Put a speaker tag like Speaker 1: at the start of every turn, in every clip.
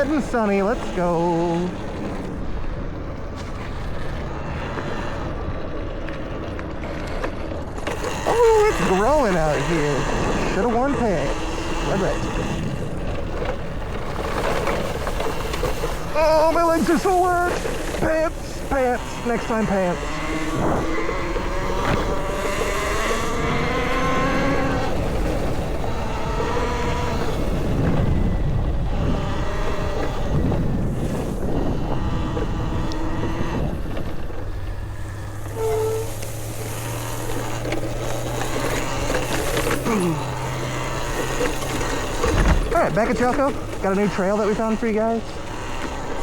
Speaker 1: getting sunny. Let's go. Oh, it's growing out here. Should have worn pants. Right. Oh, my legs are so wet. Pants, pants. Next time, pants. Alright, back at Chalco. Got a new trail that we found for you guys.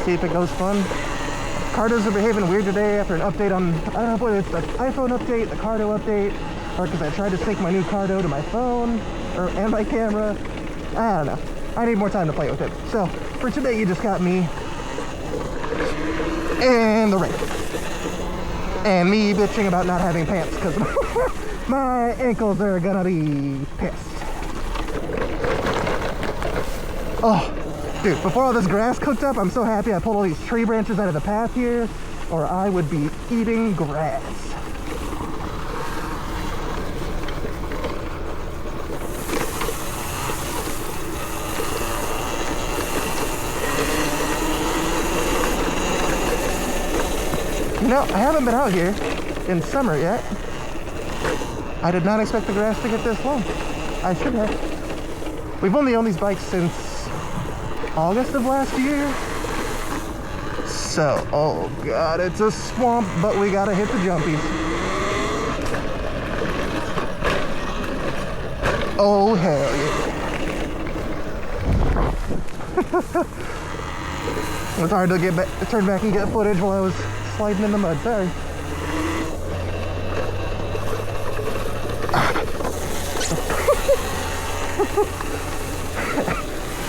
Speaker 1: See if it goes fun. Cardos are behaving weird today after an update on, I don't know whether it's the iPhone update, the Cardo update, or because I tried to sync my new Cardo to my phone, and my camera. I don't know. I need more time to play with it. So, for today you just got me and the rain. And me bitching about not having pants because my ankles are gonna be pissed. Oh, dude, before all this grass cooked up, I'm so happy I pulled all these tree branches out of the path here, or I would be eating grass. You know, I haven't been out here in summer yet. I did not expect the grass to get this long. I should have. We've only owned these bikes since August of last year. So, oh god, it's a swamp, but we gotta hit the jumpies. Oh hell yeah. It was hard to get back, turn back and get footage while I was sliding in the mud. Sorry.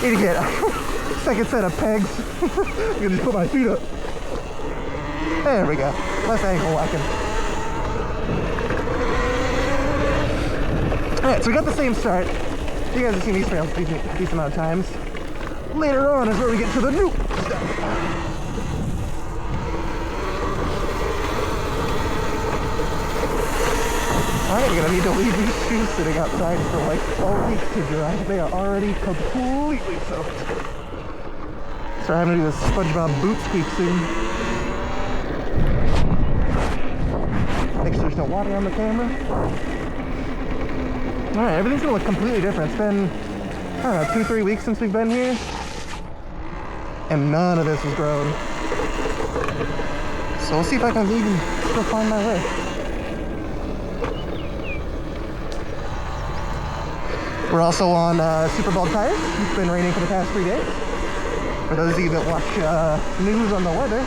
Speaker 1: Need to get a second set of pegs. I can just put my feet up. There we go. Less ankle locking. Alright, so we got the same start. You guys have seen these trails a decent amount of times. Later on is where we get to the new stuff. I'm gonna need to leave these shoes sitting outside for like a week to dry. They are already completely soaked. So I'm having to do this SpongeBob boot squeak soon. Make sure there's no water on the camera. Alright, everything's gonna look completely different. It's been, I don't know, 2-3 weeks since we've been here. And none of this has grown. So we'll see if I can even still find my way. We're also on super bald tires. It's been raining for the past 3 days. For those of you that watch news on the weather,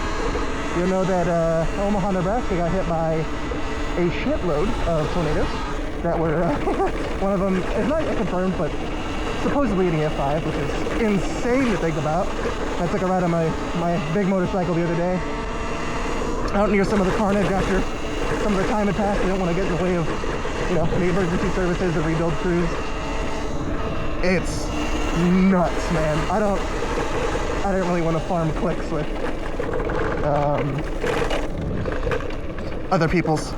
Speaker 1: you'll know that Omaha, Nebraska got hit by a shitload of tornadoes that were, one of them is not yet confirmed, but supposedly hitting F5, which is insane to think about. I took a ride on my big motorcycle the other day, out near some of the carnage after some of the time had passed. I don't want to get in the way of, you know, any emergency services or rebuild crews. It's nuts, man. I don't really want to farm clicks with other people's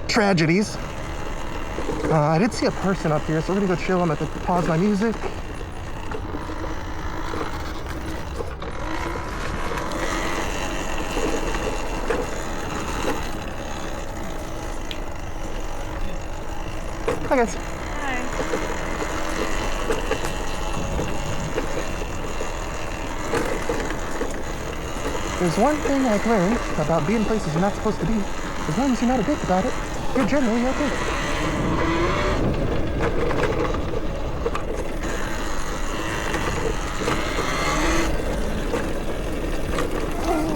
Speaker 1: tragedies. I did see a person up here, so we're gonna go chill. I'm gonna pause my music. Hi guys.
Speaker 2: Hi.
Speaker 1: There's one thing I've learned about being places you're not supposed to be. As long as you're not a dick about it, you're generally okay.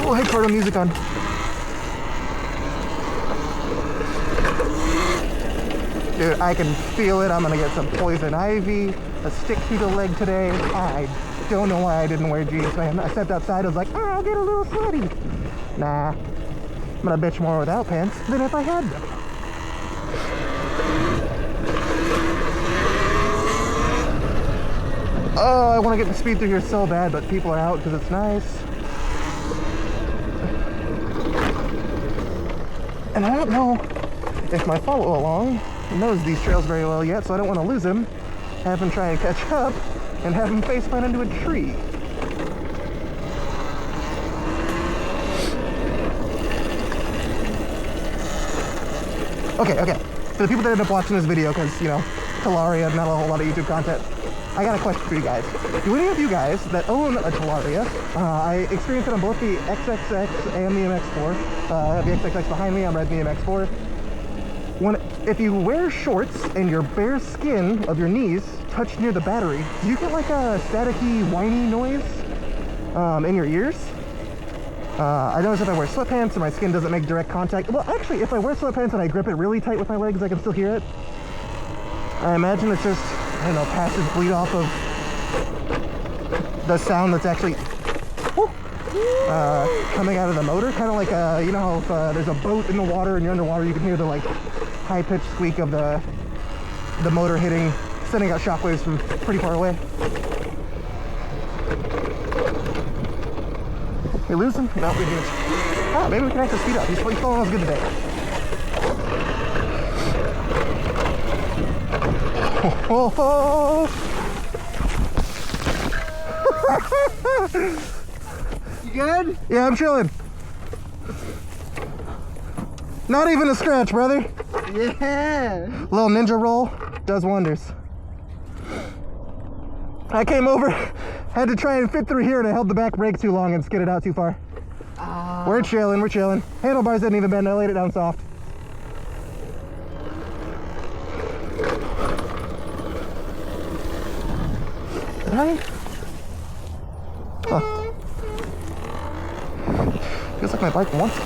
Speaker 1: Oh, hey, Cardo, music on. Dude, I can feel it. I'm gonna get some poison ivy, a stick through the leg today. I don't know why I didn't wear jeans, man. I stepped outside, I was like, oh, I'll get a little sweaty. Nah, I'm gonna bitch more without pants than if I had them. Oh, I want to get the speed through here so bad, but people are out because it's nice. And I don't know if my follow-along knows these trails very well yet, so I don't want to lose him, have him try and catch up, and have him face plant into a tree. Okay. For the people that end up watching this video, because, you know, Talaria, not a whole lot of YouTube content, I got a question for you guys. Do any of you guys that own a Talaria, I experienced it on both the XXX and the MX4. I have the XXX behind me, I'm riding the MX4. If you wear shorts and your bare skin of your knees touch near the battery, do you get like a staticky, whiny noise in your ears? I notice if I wear sweatpants and my skin doesn't make direct contact. Well, actually, if I wear sweatpants and I grip it really tight with my legs, I can still hear it. I imagine it's just, I don't know, passive bleed off of the sound that's actually coming out of the motor. Kind of like, you know how if there's a boat in the water and you're underwater, you can hear the like high-pitched squeak of the motor hitting, sending out shockwaves from pretty far away. We lose him? No, we didn't. Ah, maybe we can actually speed up. He's following us good today.
Speaker 2: You good?
Speaker 1: Yeah, I'm chilling. Not even a scratch, brother.
Speaker 2: Yeah.
Speaker 1: Little ninja roll does wonders. I came over, had to try and fit through here, and I held the back brake too long and skidded out too far. We're chilling, we're chilling. Handlebars didn't even bend, I laid it down soft. Did I? Huh. Feels like my bike wants to.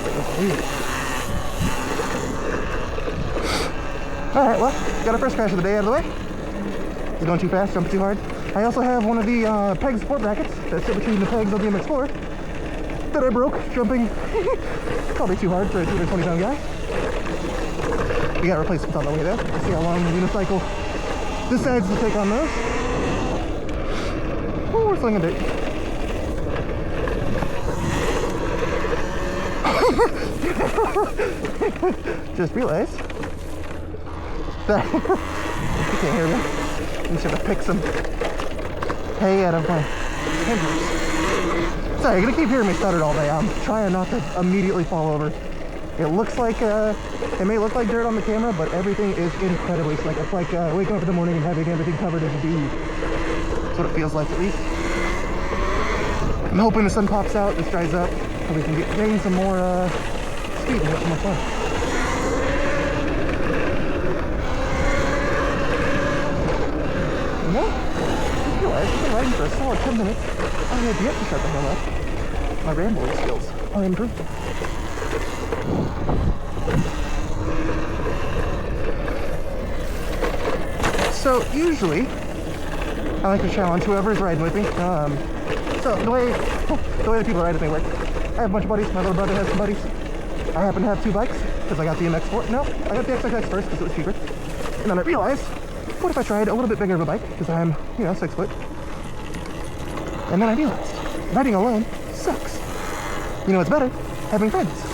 Speaker 1: Alright, well, got our first crash of the day out of the way. He's going too fast, jumping too hard. I also have one of the peg support brackets that sit between the pegs of the MX4 that I broke jumping probably too hard for a 220-pound guy. We got replacements on the way though. See how long the unicycle decides to take on those. Oh, we're slinging dirt. Just realized that you can't hear me. I'm just gonna pick some hay out of my handles. Sorry, you're gonna keep hearing me stutter all day. I'm trying not to immediately fall over. It looks like, it may look like dirt on the camera, but everything is incredibly slick. It's like waking up in the morning and having everything covered in dew. That's what it feels like, at least. I'm hoping the sun pops out, this dries up, so we can gain some more speed and have some more fun. You know, I realize I've been riding for a solid 10 minutes. I have yet to shut the hell up. My rambling skills are improving. So usually, I like to challenge whoever's riding with me. So the way the people ride with me work, I have a bunch of buddies. My little brother has some buddies. I happen to have two bikes because I got the MX4. No, I got the XXX first because it was cheaper. And then I realized, what if I tried a little bit bigger of a bike because I'm, 6 foot. And then I realized, riding alone sucks. You know what's better? Having friends.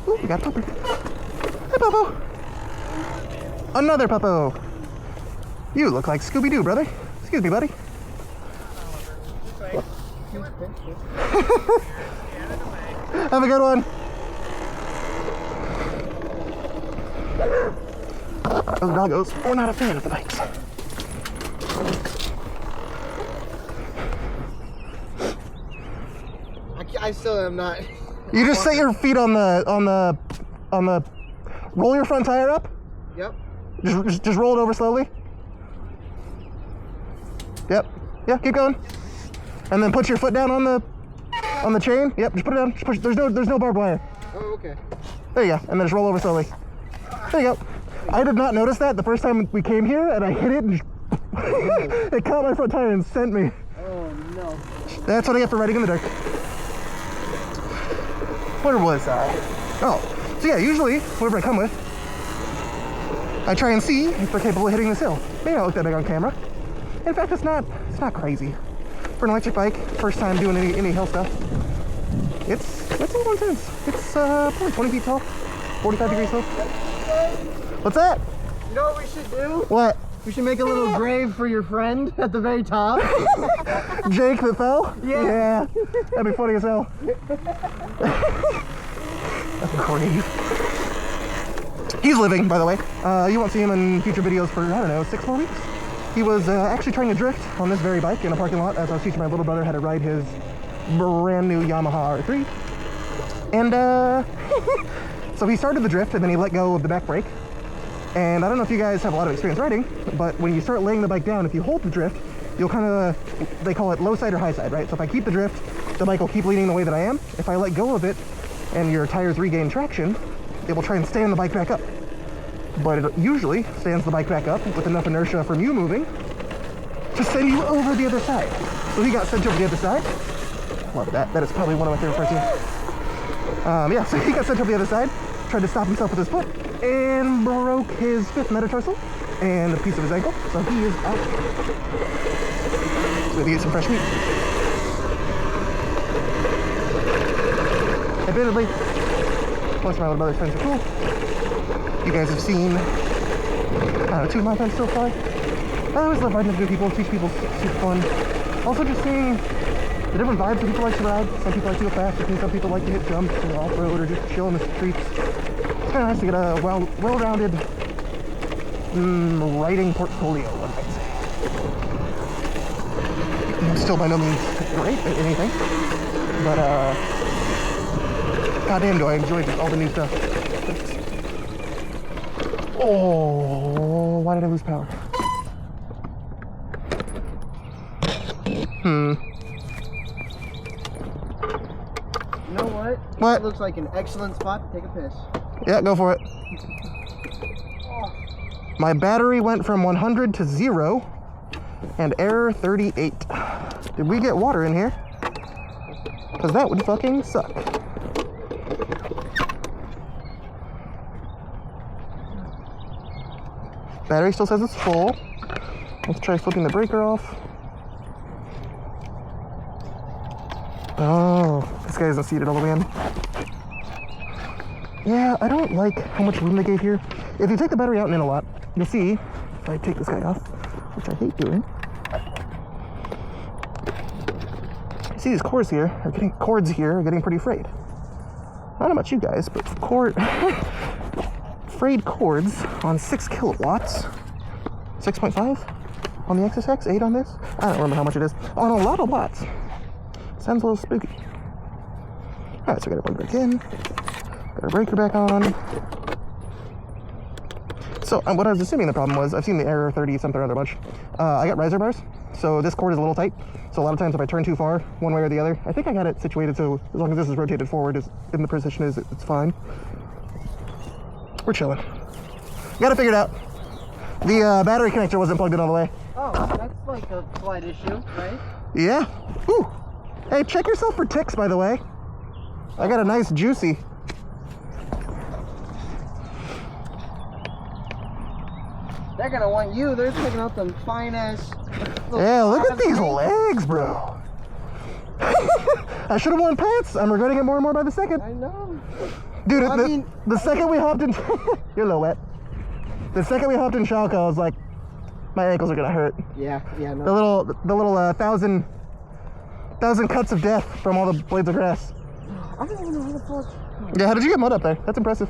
Speaker 1: Ooh, we got a pupper. Hey, Puppo. Another Puppo. You look like Scooby-Doo, brother. Excuse me, buddy. Have a good one. Those doggos, we're not a fan of the bikes.
Speaker 2: I still am not.
Speaker 1: You just set your feet on the roll your front tire up.
Speaker 2: Yep.
Speaker 1: Just roll it over slowly. Yep. Yeah, keep going. And then put your foot down on the chain. Yep, just put it down. Just push. There's no barbed wire.
Speaker 2: Oh, okay.
Speaker 1: There you go. And then just roll over slowly. There you go. I did not notice that the first time we came here, and I hit it, and it caught my front tire and sent me.
Speaker 2: Oh no.
Speaker 1: That's what I get for riding in the dark. Where was I? Oh, so yeah, usually whoever I come with, I try and see if they're capable of hitting this hill. May not look that big on camera, In fact, it's not crazy. For an electric bike, first time doing any hill stuff, it's a little intense. It's probably 20 feet tall, 45 degrees slope. What's that?
Speaker 2: You know what we should do?
Speaker 1: What?
Speaker 2: We should make a little grave for your friend at the very top.
Speaker 1: Jake that fell?
Speaker 2: Yeah.
Speaker 1: That'd be funny as hell. That's a grave. He's living, by the way. You won't see him in future videos for, I don't know, 6 more weeks. He was actually trying to drift on this very bike in a parking lot as I was teaching my little brother how to ride his brand new Yamaha R3. And so he started the drift and then he let go of the back brake. And I don't know if you guys have a lot of experience riding, but when you start laying the bike down, if you hold the drift, you'll kind of, they call it low side or high side, right? So if I keep the drift, the bike will keep leaning the way that I am. If I let go of it and your tires regain traction, it will try and stand the bike back up. But it usually stands the bike back up with enough inertia from you moving to send you over the other side. So he got sent over the other side. Love that. That is probably one of my favorite parts here. Yeah, so he got sent over the other side, tried to stop himself with his foot, and broke his 5th metatarsal and a piece of his ankle. So he is out. So we get some fresh meat. Admittedly, most of my little brother's friends are cool. You guys have seen, I don't know, 2 of my friends so far. I always love riding with new people, teach people, super fun. Also just seeing the different vibes that people like to ride. Some people like to go fast, some people like to hit jumps, you know, off-road, or just chill in the streets. It's kind of nice to get a well-rounded riding portfolio, one might say. I'm still by no means great at anything, but goddamn do I enjoy all the new stuff. Oh, why did I lose power?
Speaker 2: You know what?
Speaker 1: What?
Speaker 2: It looks like an excellent spot to take a piss.
Speaker 1: Yeah, go for it.
Speaker 2: Oh.
Speaker 1: My battery went from 100 to 0 and error 38. Did we get water in here? Because that would fucking suck. Battery still says it's full. Let's try flipping the breaker off. Oh, this guy isn't seated all the way in. Yeah, I don't like how much room they gave here. If you take the battery out and in a lot, you'll see, if I take this guy off, which I hate doing. You see these cords here are getting pretty frayed. I don't know about you guys, but frayed cords on 6 kilowatts, 6.5 on the XSX, 8 on this. I don't remember how much it is. On a lot of watts. Sounds a little spooky. Alright, so I gotta plug it back in. Got our breaker back on. So what I was assuming the problem was, I've seen the error 30 something or other bunch. I got riser bars, so this cord is a little tight. So a lot of times if I turn too far, one way or the other, I think I got it situated so as long as this is rotated forward, in the position it's fine. We're chilling. Got it figured out. The battery connector wasn't plugged in all the way.
Speaker 2: Oh, that's like a slight issue, right?
Speaker 1: Yeah. Ooh. Hey, check yourself for ticks, by the way. I got a nice juicy.
Speaker 2: They're gonna want you. They're taking out them fine ass.
Speaker 1: Yeah, look at these legs, bro. I should have worn pants. I'm regretting it more and more by the second.
Speaker 2: I know.
Speaker 1: Dude,
Speaker 2: Well,
Speaker 1: the second we hopped in, you're a little wet. The second we hopped in Chalco, I was like, my ankles are gonna hurt.
Speaker 2: Yeah, no.
Speaker 1: The little thousand cuts of death from all the blades of grass.
Speaker 2: I don't even know how the fuck.
Speaker 1: Yeah, how did you get mud up there? That's impressive.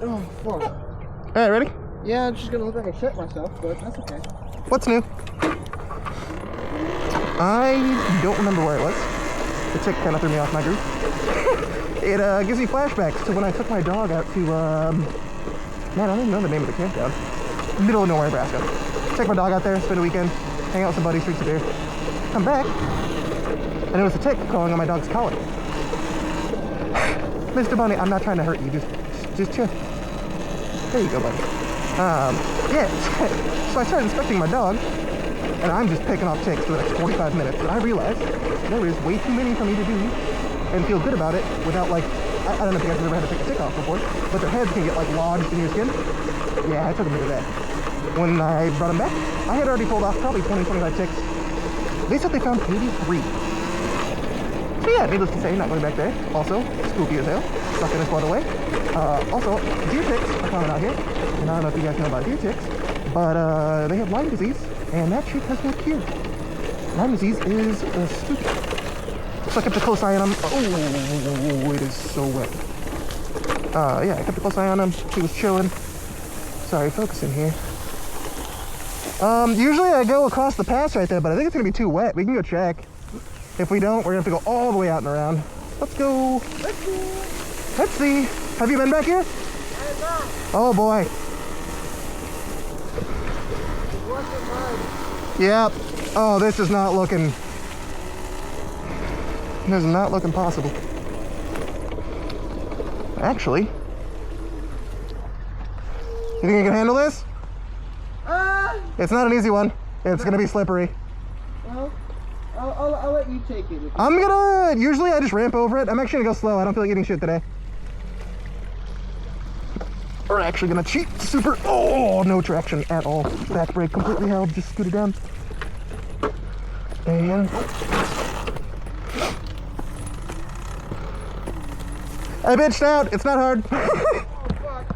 Speaker 2: Oh, fuck.
Speaker 1: All right, ready?
Speaker 2: Yeah, I'm just gonna look like I shit myself, but that's okay.
Speaker 1: What's new? I don't remember where it was. The tick kind of threw me off my groove. It gives me flashbacks to when I took my dog out to, man, I don't even know the name of the campground. Middle of nowhere, Nebraska. Take my dog out there, spend a weekend, hang out with some buddies, drink some beer. Come back, and it was a tick crawling on my dog's collar. Mr. Bunny, I'm not trying to hurt you, just chill. There you go, buddy. Yeah, so I started inspecting my dog, and I'm just picking off ticks for the next 45 minutes, but I realized there is way too many for me to do and feel good about it without, like, I don't know if you guys have ever had to pick a tick off before, but their heads can get, like, lodged in your skin. Yeah, I took a bit of that. when I brought them back, I had already pulled off probably 20, 25 ticks. They said they found 83. So yeah, needless to say, not going back there. Also, spooky as hell. Not gonna spot away. Also, deer ticks are coming out here. And I don't know if you guys know about deer ticks, but they have Lyme disease, and that shit has no cure. Lyme disease is spooky. So I kept a close eye on him. Oh, it is so wet. Yeah, I kept a close eye on him. He was chilling. Sorry, focusing here. Usually I go across the pass right there, but I think it's gonna be too wet. We can go check. If we don't, we're gonna have to go all the way out and around. Let's go. Let's see. Have you been back here?
Speaker 2: I have not.
Speaker 1: Oh boy. Yep. Oh, this is not looking. This is not looking possible. Actually, you think you can handle this? It's not an easy one. It's gonna be slippery.
Speaker 2: Well, I'll let you take it.
Speaker 1: I'm gonna, usually I just ramp over it. I'm actually gonna go slow. I don't feel like eating shit today. We're actually gonna cheat super. Oh, no traction at all. Back brake completely held, just scooted down. And I bitched out. It's not hard.
Speaker 2: Oh, fuck.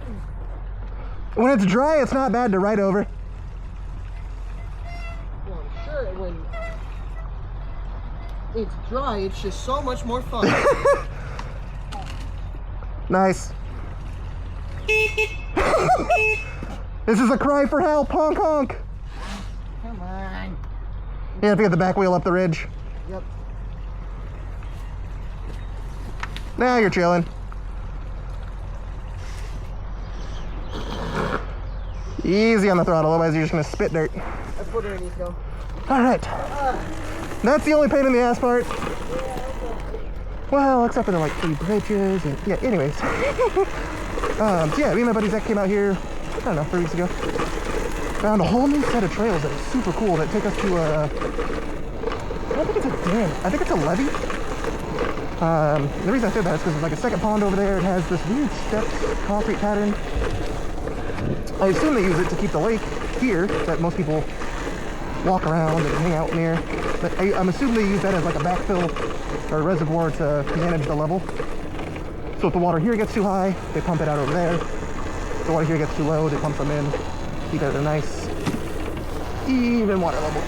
Speaker 1: When it's dry, it's not bad to ride over.
Speaker 2: Well, I'm sure when it's dry, it's just so much more fun.
Speaker 1: Nice. This is a cry for help. Honk honk.
Speaker 2: Come on.
Speaker 1: You have to get the back wheel up the ridge.
Speaker 2: Yep.
Speaker 1: Now you're chilling. Easy on the throttle, otherwise you're just gonna spit dirt.
Speaker 2: I put her in eco.
Speaker 1: Alright. That's the only pain in the ass part. Well, except for the like 3 bridges and yeah, anyways. So yeah, me and my buddy Zach came out here, I don't know, 3 weeks ago. Found a whole new set of trails that are super cool that take us to I don't think it's a dam, I think it's a levee. The reason I said that is because there's like a second pond over there. It has this weird stepped concrete pattern. I assume they use it to keep the lake here that most people walk around and hang out near. But I'm assuming they use that as like a backfill or a reservoir to manage the level. So if the water here gets too high, they pump it out over there. If the water here gets too low, they pump them in. Keep it at a nice, even water level.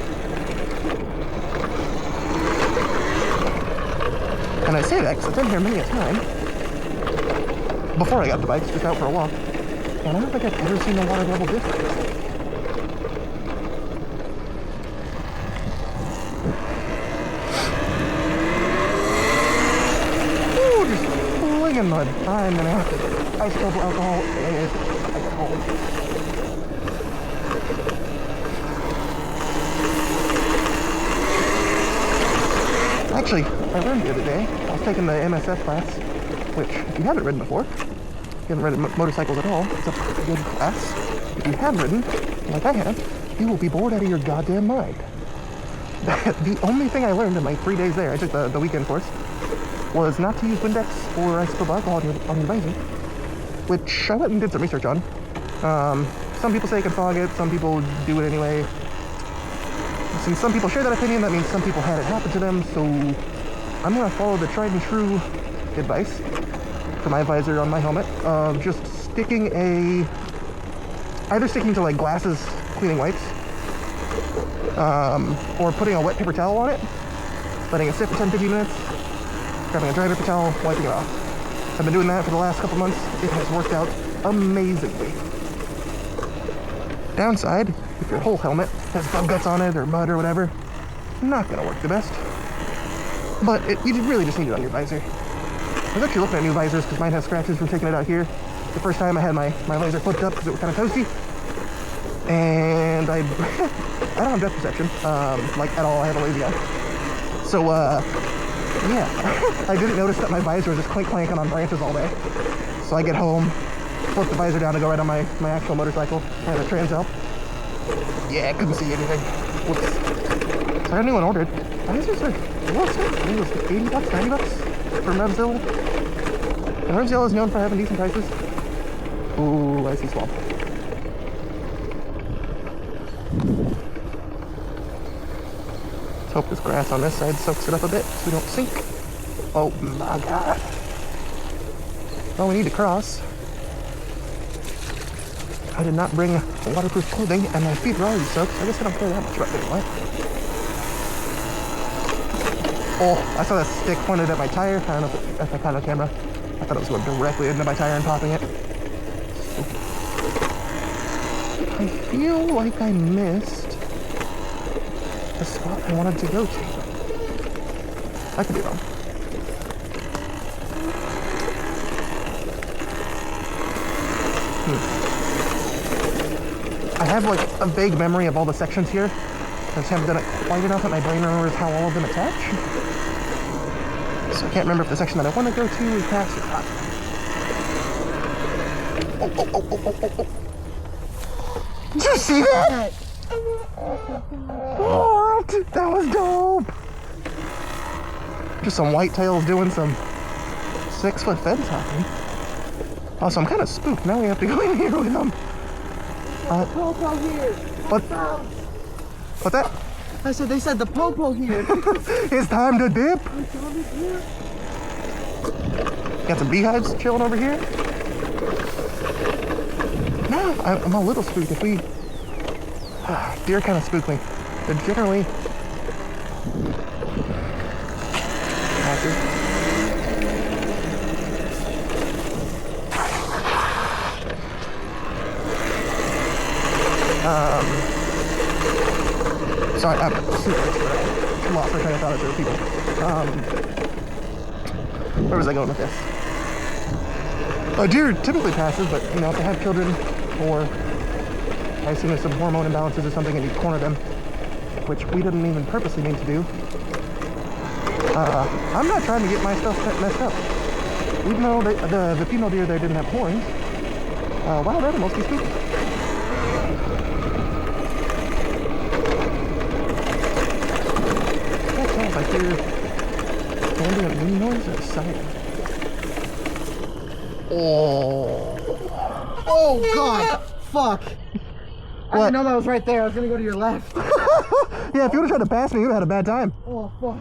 Speaker 1: And I say that because I've been here many a time. Before I got the bikes, just out for a walk. And I don't think I've ever seen the water level different. Ooh, just flinging mud. I'm gonna have to ice double alcohol and I get home. Actually, I learned the other day, I was taking the MSF class, which if you haven't ridden before, if you haven't ridden motorcycles at all, it's a pretty good class. If you have ridden, like I have, you will be bored out of your goddamn mind. The only thing I learned in my 3 days there, I took the weekend course, was not to use Windex or isopropyl alcohol on your visor, which I went and did some research on. Some people say you can fog it, some people do it anyway. Since some people share that opinion, that means some people had it happen to them, so I'm gonna follow the tried and true advice for my visor on my helmet of just either sticking to like glasses cleaning wipes, or putting a wet paper towel on it, letting it sit for 10-15 minutes, grabbing a dry paper towel, wiping it off. I've been doing that for the last couple months. It has worked out amazingly. Downside, if your whole helmet has bug guts on it or mud or whatever, not gonna work the best. But you really just need it on your visor. I was actually looking at new visors because mine has scratches from taking it out here. The first time I had my visor flipped up because it was kind of toasty. And I don't have depth perception, like at all. I have a lazy eye. So, yeah, I didn't notice that my visor was just clanking on branches all day. So I get home, flip the visor down to go right on my actual motorcycle. I had a trans help. Yeah, I couldn't see anything. Whoops. So I had a new one ordered. Visors are a little expensive. I think it was like 80 bucks, 90 bucks from Revzilla. And Revzilla is known for having decent prices. Ooh, I see swamp. Let's hope this grass on this side soaks it up a bit so we don't sink. Oh my god. Well, we need to cross. I did not bring waterproof clothing, and my feet are already soaked, so I guess I don't care that much about getting wet. Oh, I saw that stick pointed at my tire. I don't know if I caught on camera. I thought it was going directly into my tire and popping it. I feel like I missed the spot I wanted to go to. I could be wrong. I have like a vague memory of all the sections here. I just haven't done it quite enough that my brain remembers how all of them attach. So I can't remember if the section that I want to go to is past or not. Oh. Did you see that? What? That was dope. Just some whitetails doing some 6-foot fence hopping. Also, I'm kind of spooked. Now we have to go in here with them.
Speaker 2: Popo here.
Speaker 1: What's that?
Speaker 2: I said they said the popo here.
Speaker 1: It's time to dip. Got some beehives chilling over here. No, I'm a little spooked. If we... deer kind of spook me. They're generally... active. Sorry, I'm super excited. I'm lost my train of thought as there were people. Where was I going with this? A deer typically passes, but you know, if they have children, or I assume there's some hormone imbalances or something and you corner them, which we didn't even purposely mean to do. I'm not trying to get my stuff messed up. Even though the female deer there didn't have horns, wild animals be spooky. I hear ambient wind noise or siren.
Speaker 2: Oh god! Fuck! I
Speaker 1: What?
Speaker 2: didn't know that was right there. I was gonna go to your left.
Speaker 1: Yeah, if you would have tried to pass me, you would have had a bad time.
Speaker 2: Oh fuck.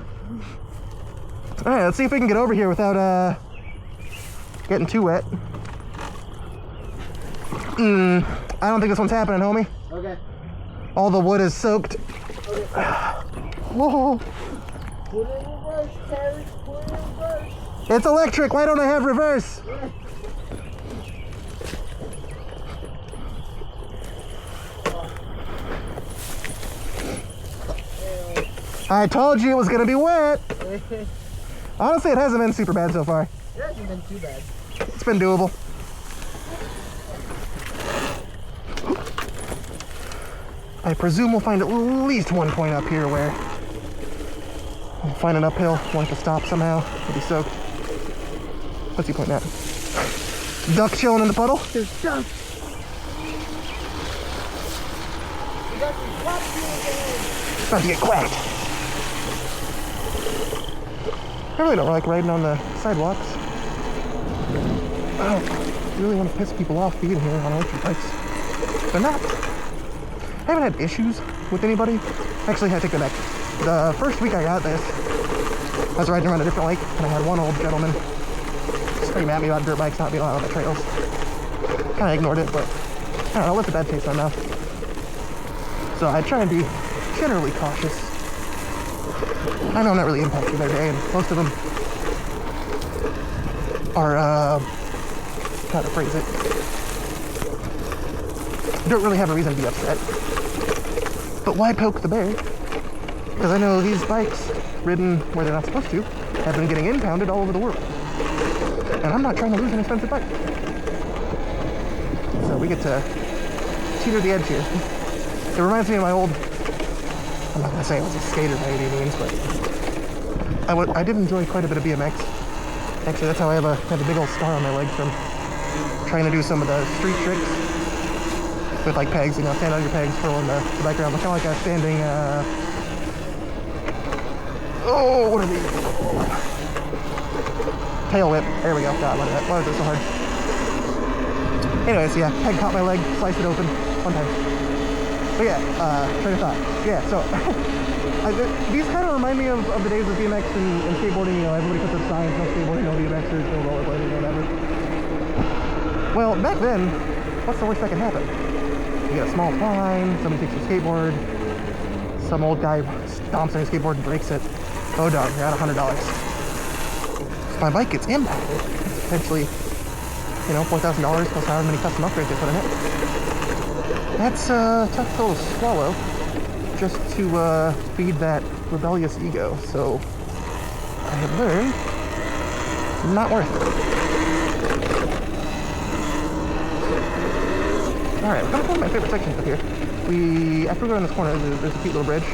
Speaker 1: Alright, let's see if we can get over here without getting too wet. I don't think this one's happening, homie.
Speaker 2: Okay.
Speaker 1: All the wood is soaked.
Speaker 2: Okay.
Speaker 1: Whoa.
Speaker 2: Put it in reverse, Terry. Put it in reverse.
Speaker 1: It's electric. Why don't I have reverse?
Speaker 2: Yeah.
Speaker 1: I told you it was gonna be wet. Honestly, it hasn't been super bad so far.
Speaker 2: It hasn't been too bad.
Speaker 1: It's been doable. I presume we'll find at least one point up here where we'll find an uphill. We'll have to stop somehow. It'll be soaked. What's he pointing at? Duck chilling in the puddle?
Speaker 2: There's ducks. We got some ducks in.
Speaker 1: About to get quacked. I really don't like riding on the sidewalks. I don't really want to piss people off being here on electric bikes. They're not. I haven't had issues with anybody. Actually, I take that back. The first week I got this, I was riding around a different lake, and I had one old gentleman scream at me about dirt bikes not being allowed on the trails. Kind of ignored it, but I don't know, it left a bad taste in my mouth. So I try and be generally cautious. I know I'm not really impacting their day, and most of them are, how to phrase it, don't really have a reason to be upset. But why poke the bear? Because I know these bikes, ridden where they're not supposed to, have been getting impounded all over the world. And I'm not trying to lose an expensive bike. So we get to teeter the edge here. It reminds me of my old, I'm not gonna say I was a skater by any means, but I did enjoy quite a bit of BMX. Actually, that's how I have a big old scar on my leg from trying to do some of the street tricks with like pegs, you know, stand on your pegs, twirling the bike around, kind of like a standing, oh, what are these? Tail whip. There we go. God, why is it so hard? Anyways, yeah, peg caught my leg, sliced it open, one time. But yeah, train of thought. Yeah, so these kind of remind me of the days of BMX and skateboarding. You know, everybody puts up signs, no skateboarding, no BMXers, no rollerblading, no whatever. Well, back then, what's the worst that can happen? You get a small fine, somebody takes your skateboard, some old guy stomps on your skateboard and breaks it. Oh dog, you're out $100. If my bike gets impounded, it's potentially, you know, $4,000 plus however many custom upgrades they put in it. That's a tough pill to swallow, just to feed that rebellious ego. So I have learned, not worth it. All right, we're coming to my favorite sections up here. After we go around this corner, there's a cute little bridge,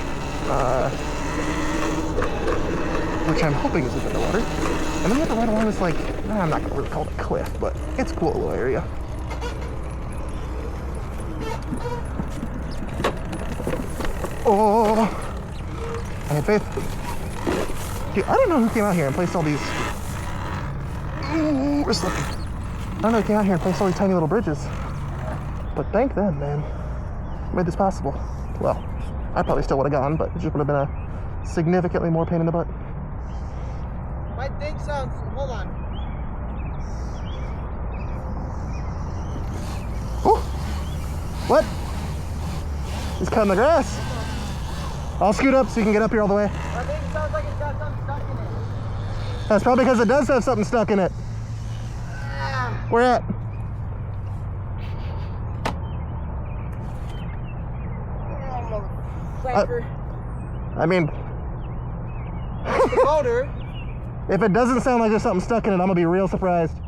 Speaker 1: which I'm hoping is in the water. And then we have to ride along this, like, I'm not gonna really call it a cliff, but it's a cool little area. Oh, I had faith. Dude, I don't know who came out here and placed all these. Ooh, we're slipping. I don't know who came out here and placed all these tiny little bridges. But thank them, man. Made this possible. Well, I probably still would have gone, but it just would have been a significantly more pain in the butt.
Speaker 2: My thing sounds. Hold on.
Speaker 1: Oh! What? He's cutting the grass. I'll scoot up so you can get up here all the way.
Speaker 2: My thing sounds like it's got something stuck in it.
Speaker 1: That's probably because it does have something stuck in it. Where at? I mean,
Speaker 2: that's the motor.
Speaker 1: If it doesn't sound like there's something stuck in it, I'm gonna be real surprised.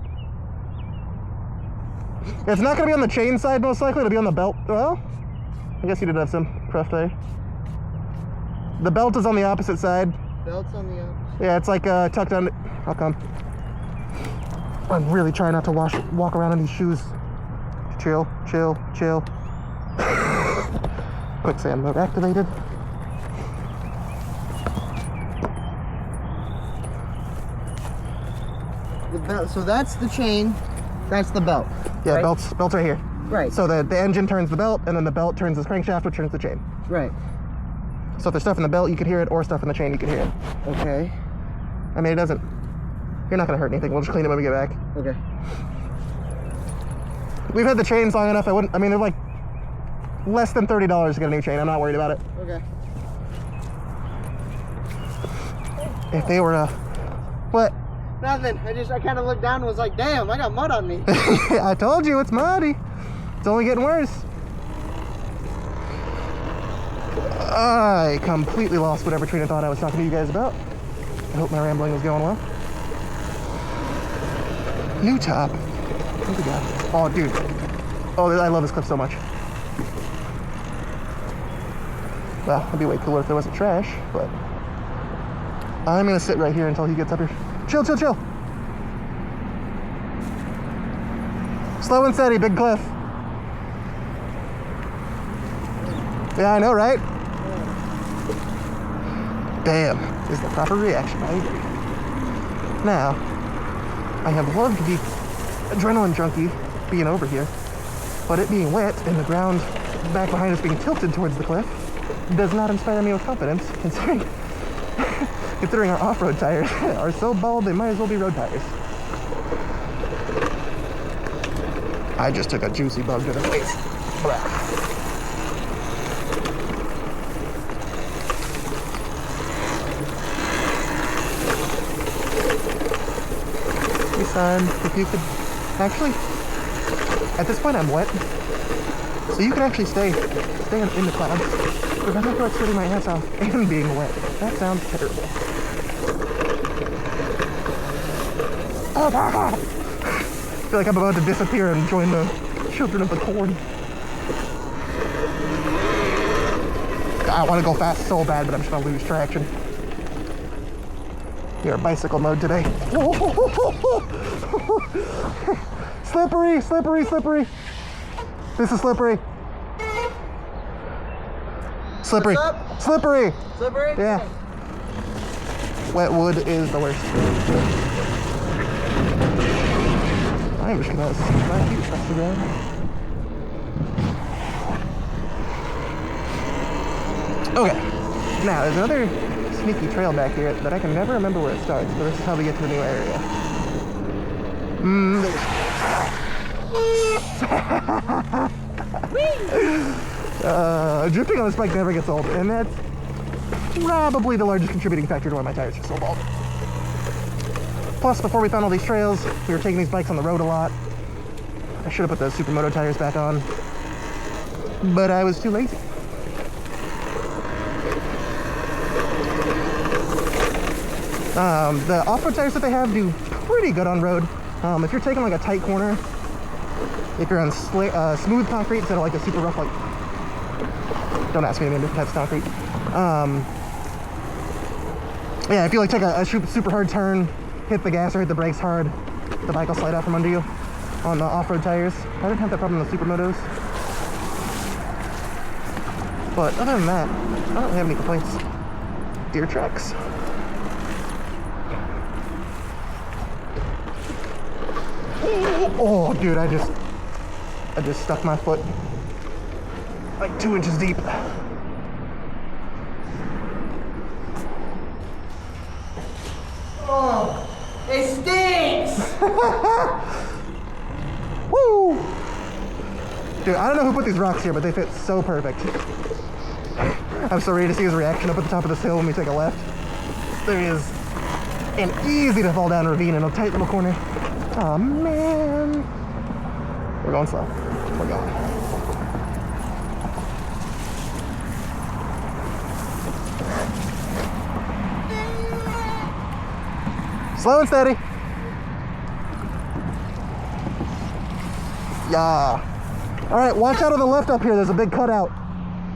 Speaker 1: It's not gonna be on the chain side, most likely. It'll be on the belt. Well, I guess you did have some cruft there. The belt is on the opposite side.
Speaker 2: Belt's on the opposite.
Speaker 1: Yeah, it's like tucked under. How come? I'm really trying not to walk around in these shoes. Chill, chill, chill. Quicksand mode activated.
Speaker 2: The belt. So that's the chain. That's the belt.
Speaker 1: Yeah,
Speaker 2: right?
Speaker 1: belt's right here.
Speaker 2: Right.
Speaker 1: So the engine turns the belt, and then the belt turns the crankshaft, which turns the chain.
Speaker 2: Right.
Speaker 1: So if there's stuff in the belt, you could hear it, or stuff in the chain, you could hear it.
Speaker 2: Okay.
Speaker 1: I mean, it doesn't. You're not gonna hurt anything. We'll just clean it when we get back.
Speaker 2: Okay.
Speaker 1: We've had the chains long enough. I mean, they're like less than $30 to get a new chain. I'm not worried about it.
Speaker 2: Okay.
Speaker 1: If they were what?
Speaker 2: Nothing. I kind of looked down and was like, damn, I got mud on me.
Speaker 1: I told you, it's muddy. It's only getting worse. I completely lost whatever train of thought I was talking to you guys about. I hope my rambling was going well. New top. What we got? Oh, dude. Oh, I love this clip so much. Well, it'd be way cooler if there wasn't trash, but I'm gonna sit right here until he gets up here. Chill, chill, chill. Slow and steady, big cliff. Yeah, I know, right? Bam is the proper reaction. I agree. Now, I have loved the adrenaline junkie being over here, but it being wet and the ground back behind us being tilted towards the cliff does not inspire me with confidence, considering our off-road tires are so bald they might as well be road tires. I just took a juicy bug to the face. Blah. Son, if you could actually, at this point I'm wet, so you can actually stay in the clouds. But I don't feel like sweating my ass off and being wet. That sounds terrible. Oh, I feel like I'm about to disappear and join the children of the corn. I want to go fast so bad, but I'm just gonna lose traction. You're bicycle mode today. Slippery, slippery, slippery. This is slippery. Slippery.
Speaker 2: What's up?
Speaker 1: Slippery.
Speaker 2: Slippery?
Speaker 1: Yeah. Wet wood is the worst. I'm just gonna slide you across the ground. Okay, now there's another sneaky trail back here that I can never remember where it starts, but this is how we get to a new area. Drifting on this bike never gets old, and that's probably the largest contributing factor to why my tires are so bald. Plus, before we found all these trails, we were taking these bikes on the road a lot. I should have put those Supermoto tires back on, but I was too lazy. The off-road tires that they have do pretty good on road. If you're taking like a tight corner, if you're on smooth concrete instead of like a super rough, like, don't ask me to name different types of concrete. Yeah, if you like take a super hard turn, hit the gas or hit the brakes hard, the bike will slide out from under you on the off-road tires. I didn't have that problem on the Supermotos. But other than that, I don't have any complaints. Deer tracks. Oh, dude, I just stuck my foot like 2 inches deep.
Speaker 2: Oh, it stinks!
Speaker 1: Woo! Dude, I don't know who put these rocks here, but they fit so perfect. I'm so ready to see his reaction up at the top of this hill when we take a left. There is an easy to fall down ravine in a tight little corner. Oh man. We're going slow. We're going. Slow and steady. Yeah. All right, watch out on the left up here. There's a big cutout.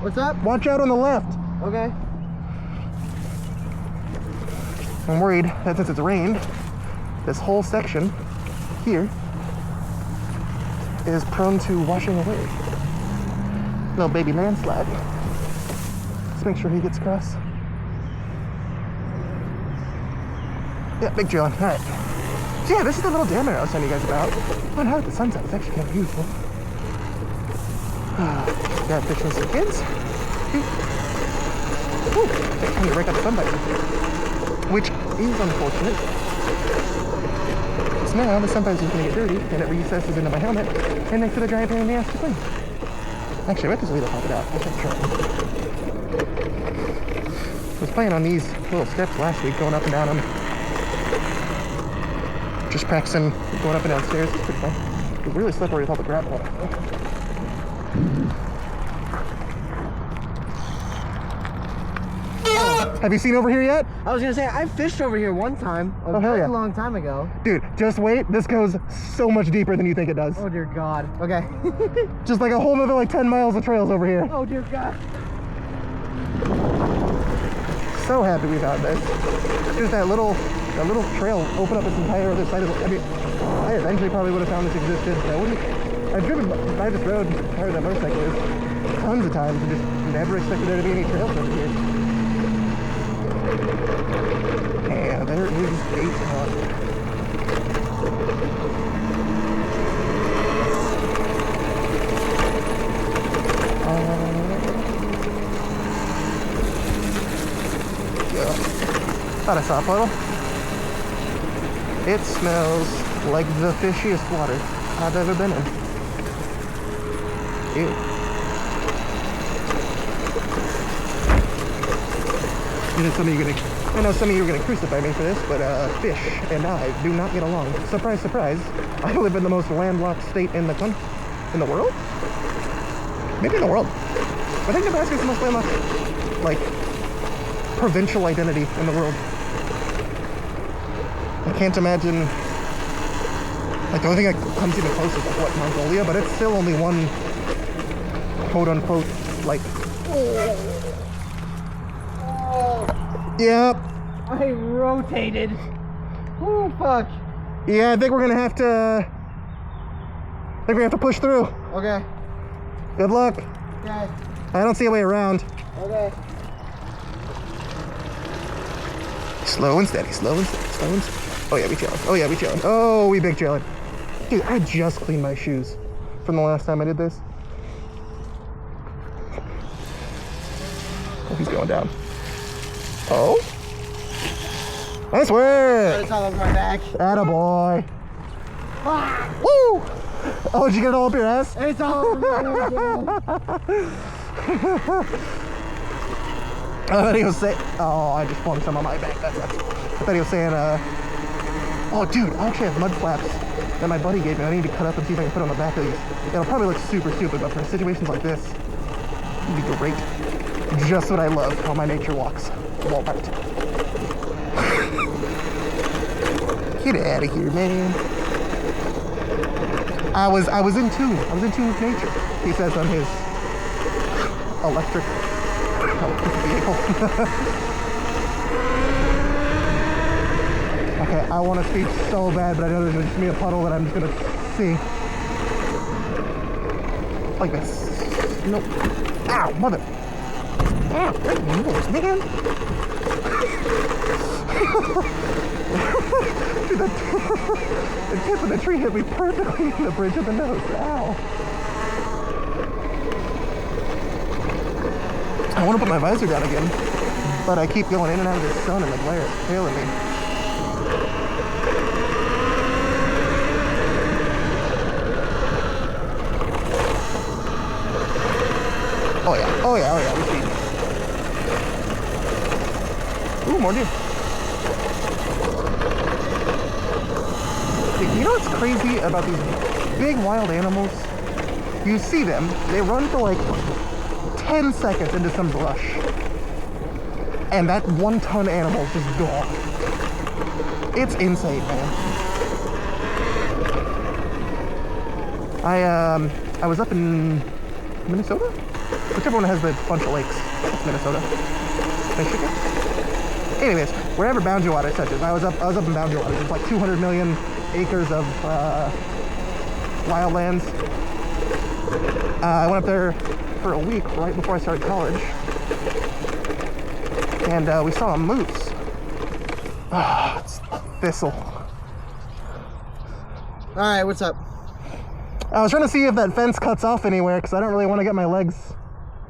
Speaker 2: What's up?
Speaker 1: Watch out on the left.
Speaker 2: Okay.
Speaker 1: I'm worried that since it's rained, this whole section here is prone to washing away. Little baby landslide. Let's make sure he gets across. Yeah, big drill. All right. So yeah, this is the little dam area I was telling you guys about. Oh, now that the sun's out, it's actually kind of beautiful. Got fishing some kids. Ooh, time to break up the sunlight, which is unfortunate. So now the sunlight is going to get dirty, and it recesses into my helmet, and makes it a giant pain in the ass to clean. Actually, I might just leave it pop it out. I can't try. I was playing on these little steps last week, going up and down them. Just practicing going up and down stairs. It's pretty fun. It's really slippery with all the gravel. Have you seen over here yet?
Speaker 2: I was gonna say, I fished over here one time, a very long time ago.
Speaker 1: Dude, just wait. This goes so much deeper than you think it does.
Speaker 2: Oh dear God. Okay.
Speaker 1: Just like a whole nother like 10 miles of trails over here.
Speaker 2: Oh dear God.
Speaker 1: So happy we found this. Just that little trail open up its entire other side of it. I mean, I eventually probably would have found this existed. I wouldn't. I've driven by this road, where that motorcycle is, tons of times, and just never expected there to be any trails over here. And there is a ton. Yeah. Thought I saw a puddle. It smells like the fishiest water I've ever been in. Ew. I know some of you are gonna crucify me for this, but fish and I do not get along. Surprise, surprise. I live in the most landlocked state in the world? Maybe in the world. I think Nebraska is the most landlocked, like, provincial identity in the world. I can't imagine, like, the only thing that comes even close is like, what, Mongolia, but it's still only one quote-unquote, like, yep.
Speaker 2: I rotated. Oh fuck.
Speaker 1: Yeah, I think we're gonna have to push through.
Speaker 2: Okay.
Speaker 1: Good luck.
Speaker 2: Okay.
Speaker 1: I don't see a way around.
Speaker 2: Okay.
Speaker 1: Slow and steady, slow and steady, slow and steady. Oh yeah, we chilling. Oh yeah, we chilling. Oh, we big chilling. Dude, I just cleaned my shoes from the last time I did this. he's going down. Oh. Nice work.
Speaker 2: It's all over my back.
Speaker 1: Attaboy.
Speaker 2: Ah,
Speaker 1: Woo! Oh, did you get it all up your ass?
Speaker 2: it's all over my back.
Speaker 1: I thought he was saying, oh, I just flung some on my back. That sucks. I thought he was saying, oh, dude, I actually have mud flaps that my buddy gave me. I need to cut up and see if I can put on the back of these. It'll probably look super stupid, but for situations like this, it'd be great. Just what I love, how my nature walks. Walmart. Get out of here, man. I was in tune. I was in tune with nature. He says on his electric vehicle. Okay, I want to speak so bad, but I know there's just me a puddle that I'm just gonna sink. Like this. Nope. Ow, mother. Ow, great moves, man. Dude, the tip of the tree hit me perfectly in the bridge of the nose. Ow. I want to put my visor down again, but I keep going in and out of the sun and the glare is killing me. Oh yeah, oh yeah, oh yeah, we see. Ooh, more deer. You know what's crazy about these big wild animals? You see them, they run for like 10 seconds into some brush, and that 1-ton animal is just gone. It's insane, man. I was up in Minnesota? Whichever one has the bunch of lakes. It's Minnesota. Michigan? Anyways, wherever Boundary Waters touches, I was up in Boundary Waters. It's like 200 million acres of wildlands. I went up there for a week right before I started college, and we saw a moose. Ah, it's thistle.
Speaker 2: All right, what's up?
Speaker 1: I was trying to see if that fence cuts off anywhere, because I don't really want to get my legs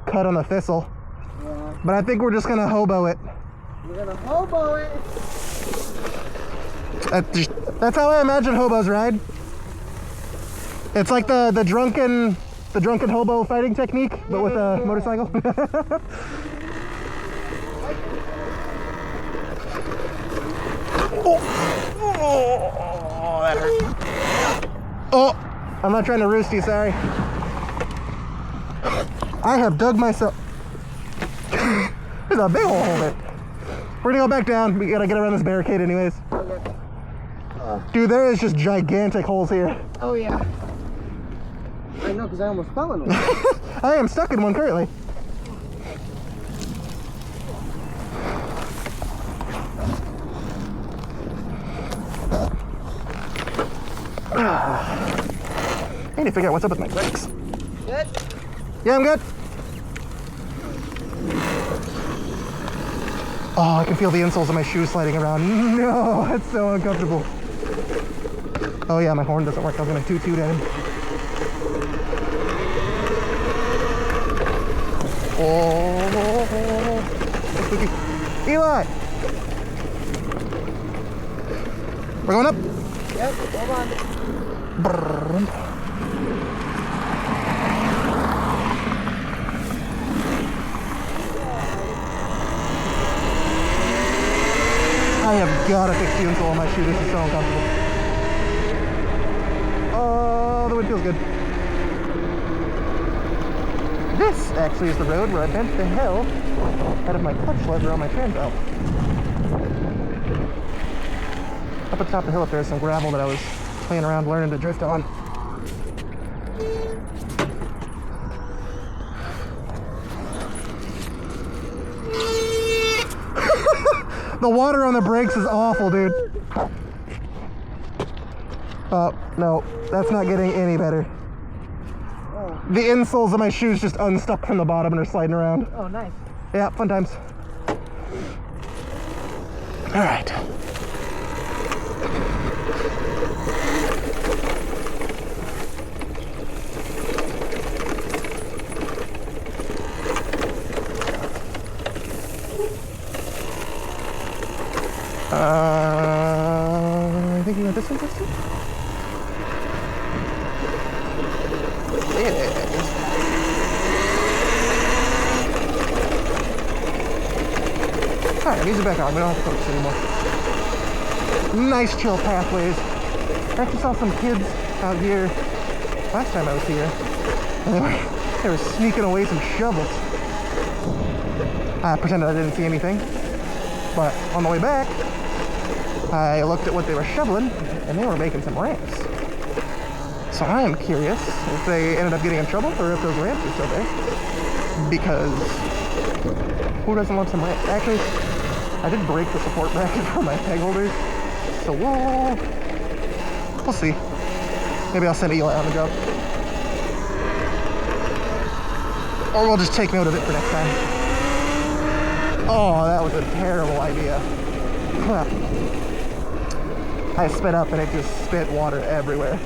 Speaker 1: cut on the thistle.
Speaker 2: Yeah.
Speaker 1: But I think we're just gonna hobo it.
Speaker 2: We're gonna hobo it.
Speaker 1: That's how I imagine hobos ride. It's like the drunken hobo fighting technique, but with a motorcycle. Oh, that hurt. Oh, I'm not trying to roost you, sorry. I have dug myself. There's a big hole in it. We're gonna go back down. We gotta get around this barricade anyways. Dude, there is just gigantic holes here.
Speaker 2: Oh yeah. I know, because I almost fell in one.
Speaker 1: I am stuck in one currently. I need to figure out what's up with my brakes.
Speaker 2: Good?
Speaker 1: Yeah, I'm good. Oh, I can feel the insoles of my shoes sliding around. No, that's so uncomfortable. Oh yeah, my horn doesn't work. I was gonna toot at him. Oh, spooky. Eli! We're going up?
Speaker 2: Yep, hold on.
Speaker 1: Brrr. I have got to fix the insole on my shoe. This is so uncomfortable. Oh, the wind feels good. This actually is the road where I bent the hell out of my clutch lever on my trans valve. Up at the top of the hill up there is some gravel that I was playing around learning to drift on. The water on the brakes is awful, dude. Oh, no, that's not getting any better.
Speaker 2: Oh.
Speaker 1: The insoles of my shoes just unstuck from the bottom and are sliding around.
Speaker 2: Oh, nice.
Speaker 1: Yeah, fun times. All right. I think you went this way, Justin? Yeah. Alright, these are back on. We don't have to focus anymore. Nice chill pathways. I actually saw some kids out here last time I was here. And they were sneaking away some shovels. I pretended I didn't see anything. But on the way back, I looked at what they were shoveling, and they were making some ramps. So I am curious if they ended up getting in trouble or if those ramps are still there. Because who doesn't love some ramps? Actually, I did break the support bracket for my peg holders. So we'll see. Maybe I'll send Eli on the job. Or we'll just take note of it for next time. Oh, that was a terrible idea. I sped up and it just spit water everywhere.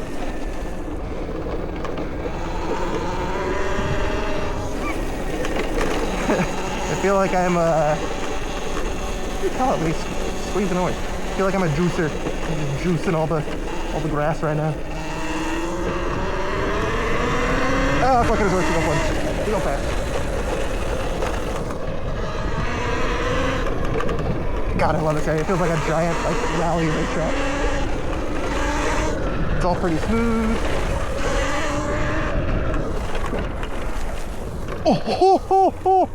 Speaker 1: I feel like I'm what do you call it when you squeeze an orange? I feel like I'm a juicer. I'm just juicing all the grass right now. Oh, fuck it, it's worth to go for it. We go fast. God, I love this area. It feels like a giant rally racetrack. It's all pretty smooth. Oh.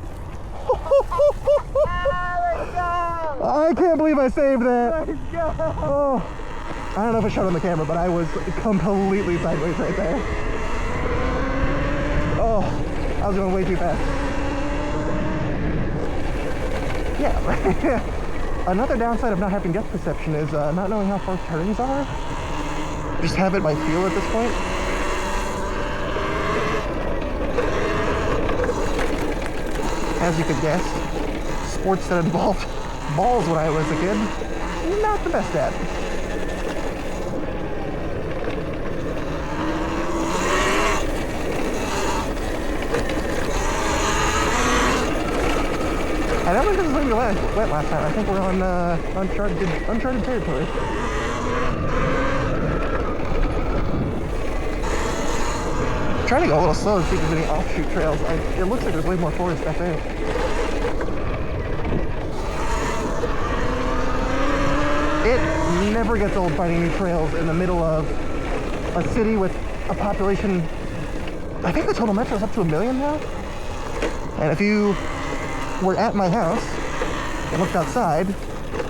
Speaker 1: I can't believe I saved that. Let's go. Oh, I don't know if I showed on the camera, but I was completely sideways right there. Oh, I was going way too fast. Yeah. Another downside of not having depth perception is not knowing how far turns are. Just have it by feel at this point. As you could guess, sports that involved balls when I was a kid, not the best at. I don't think this is going to be wet last time. I think we're on uncharted territory. Trying to go a little slow to see if there's any offshoot trails. It looks like there's way more forest back there. It never gets old finding new trails in the middle of a city with a population. I think the total metro is up to 1 million now. And if you were at my house and looked outside,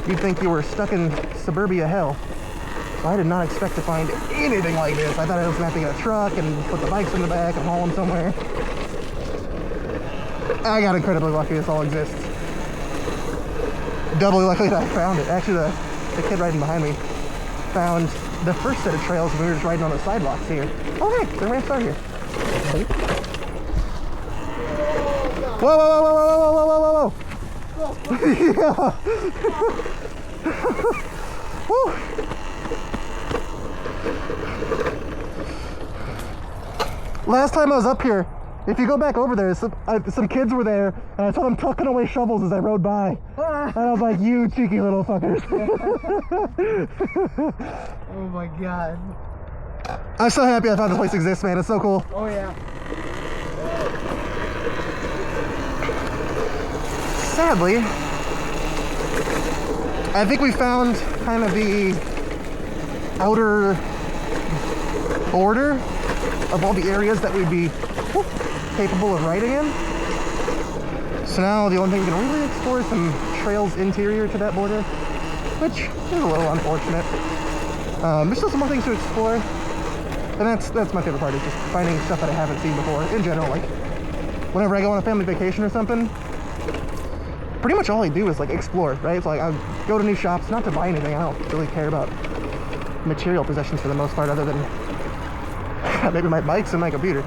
Speaker 1: you'd think you were stuck in suburbia hell. So I did not expect to find anything like this. I thought I was going to have to get a truck and put the bikes in the back and haul them somewhere. I got incredibly lucky this all exists. Doubly lucky that I found it. Actually, the kid riding behind me found the first set of trails when we were just riding on the sidewalks here. Oh hey, the ramps are here. Whoa, whoa, whoa, whoa, whoa, whoa, whoa, whoa, whoa. Yeah. Woo. Last time I was up here, if you go back over there, some kids were there, and I saw them tucking away shovels as I rode by. And I was like, you cheeky little fuckers.
Speaker 2: Oh my god.
Speaker 1: I'm so happy I found this place exists, man. It's so cool.
Speaker 2: Oh yeah.
Speaker 1: Sadly, I think we found kind of the outer border of all the areas that we'd be capable of riding in. So now the only thing we can really explore is some trails interior to that border, which is a little unfortunate. There's still some more things to explore, and that's my favorite part, is just finding stuff that I haven't seen before. In general, like whenever I go on a family vacation or something, pretty much all I do is like explore, right? It's like I go to new shops, not to buy anything. I don't really care about material possessions for the most part, other than maybe my bikes and my computer.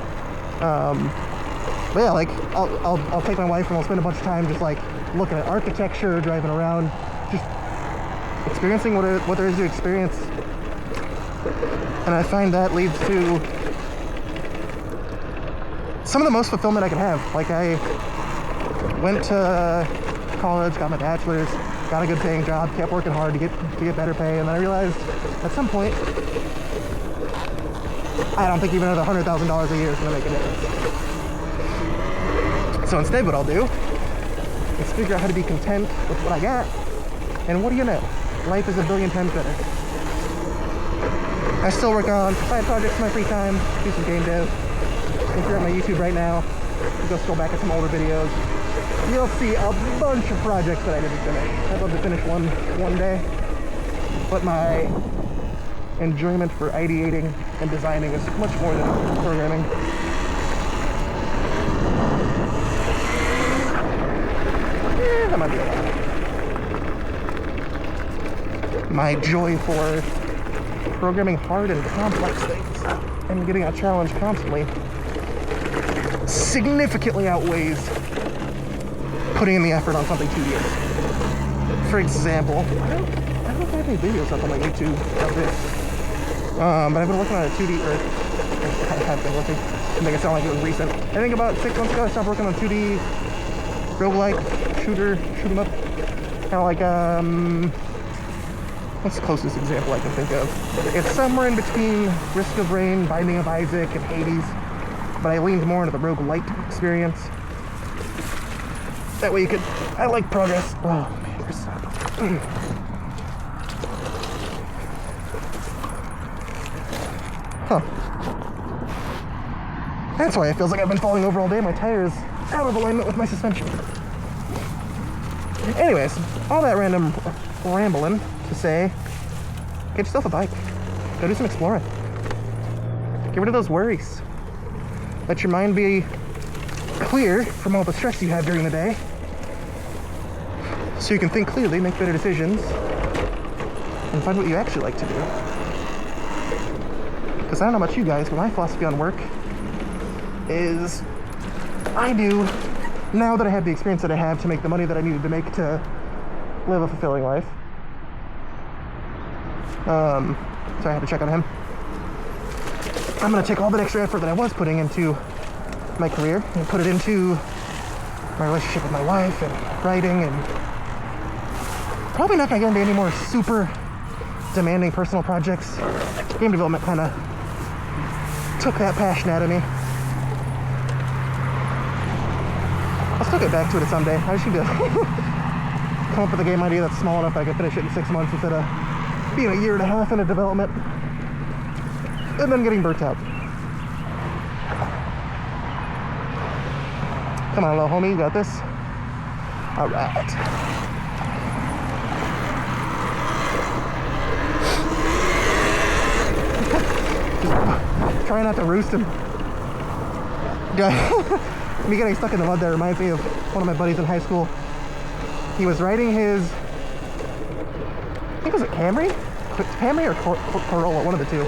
Speaker 1: But yeah, like I'll take my wife and we'll spend a bunch of time just like looking at architecture, driving around, just experiencing what there is to experience. And I find that leads to some of the most fulfillment I can have. Like I went to college, got my bachelor's, got a good paying job, kept working hard to get better pay, and then I realized at some point, I don't think even another $100,000 a year is gonna make a difference. So instead what I'll do is figure out how to be content with what I got, and what do you know? Life is a billion times better. I still work on side projects in my free time, do some game dev. If you're on my YouTube right now, you go scroll back at some older videos. You'll see a bunch of projects that I didn't finish. I'd love to finish one day, but my enjoyment for ideating and designing is much more than programming. That might be a lot. My joy for programming hard and complex things and getting a challenge constantly significantly outweighs putting in the effort on something tedious. For example, I don't know if I have any videos up on my YouTube of this, but I've been working on a 2D, or I have been looking to make it sound like it was recent. I think about 6 months ago I stopped working on 2D roguelike shoot 'em up. Kind of like, what's the closest example I can think of? It's somewhere in between Risk of Rain, Binding of Isaac, and Hades, but I leaned more into the roguelite experience. That way you could, I like progress. Oh man, you're so... Huh. That's why it feels like I've been falling over all day. My tire is out of alignment with my suspension. Anyways, all that random rambling to say, get yourself a bike. Go do some exploring. Get rid of those worries. Let your mind be clear from all the stress you have during the day, so you can think clearly, make better decisions, and find what you actually like to do. Because I don't know about you guys, but my philosophy on work is I do, now that I have the experience that I have to make the money that I needed to make to live a fulfilling life. So I had to check on him. I'm going to take all that extra effort that I was putting into my career and put it into my relationship with my wife and writing, and probably not going to get into any more super demanding personal projects. Game development kind of took that passion out of me. I'll still get back to it someday. I just need to come up with a game idea that's small enough I can finish it in 6 months instead of being a year and a half into development and then getting burnt out. Come on, little homie, you got this? All right. Just try not to roost him. Me getting stuck in the mud there reminds me of one of my buddies in high school. He was riding his, I think it was a Camry? Camry or Corolla, one of the two.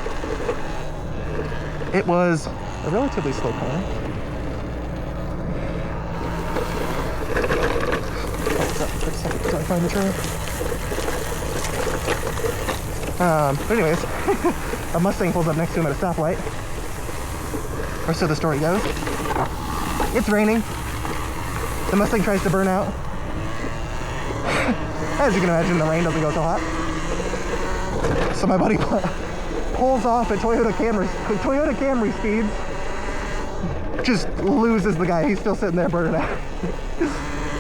Speaker 1: It was a relatively slow car. Did I find the trailer? But anyways, a Mustang pulls up next to him at a stoplight. Or so the story goes. It's raining. The Mustang tries to burn out. As you can imagine, the rain doesn't go so hot. So my buddy pulls off at Toyota Camry speeds. Just loses the guy. He's still sitting there burning out.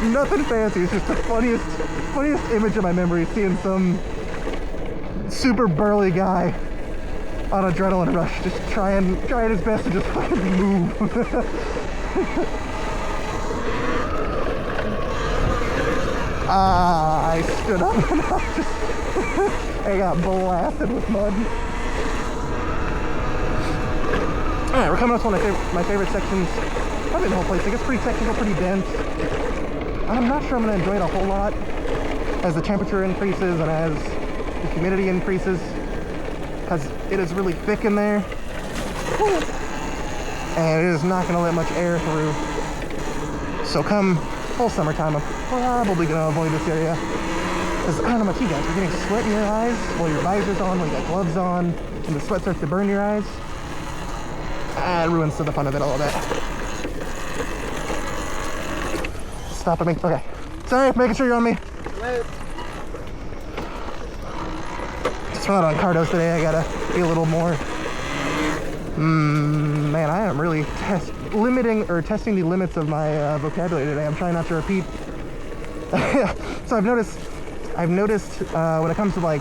Speaker 1: Nothing fancy. It's just the funniest image of my memory, seeing some super burly guy on adrenaline rush, just trying his best to just fucking move. I stood up and I got blasted with mud. Alright, we're coming up to one of my favorite sections, probably the whole place. It gets pretty technical, pretty dense. I'm not sure I'm going to enjoy it a whole lot as the temperature increases and as the humidity increases, because it is really thick in there and it is not going to let much air through. So come full summertime, I'm probably going to avoid this area, because I don't know about you guys, you're getting sweat in your eyes while your visor's on, while you got gloves on, and the sweat starts to burn your eyes. It ruins the fun of it a little bit. Stop at me. Okay. Sorry, making sure you're on me. Just from out on Cardos today, I gotta be a little more. Man, I am really testing the limits of my vocabulary today. I'm trying not to repeat. So I've noticed when it comes to like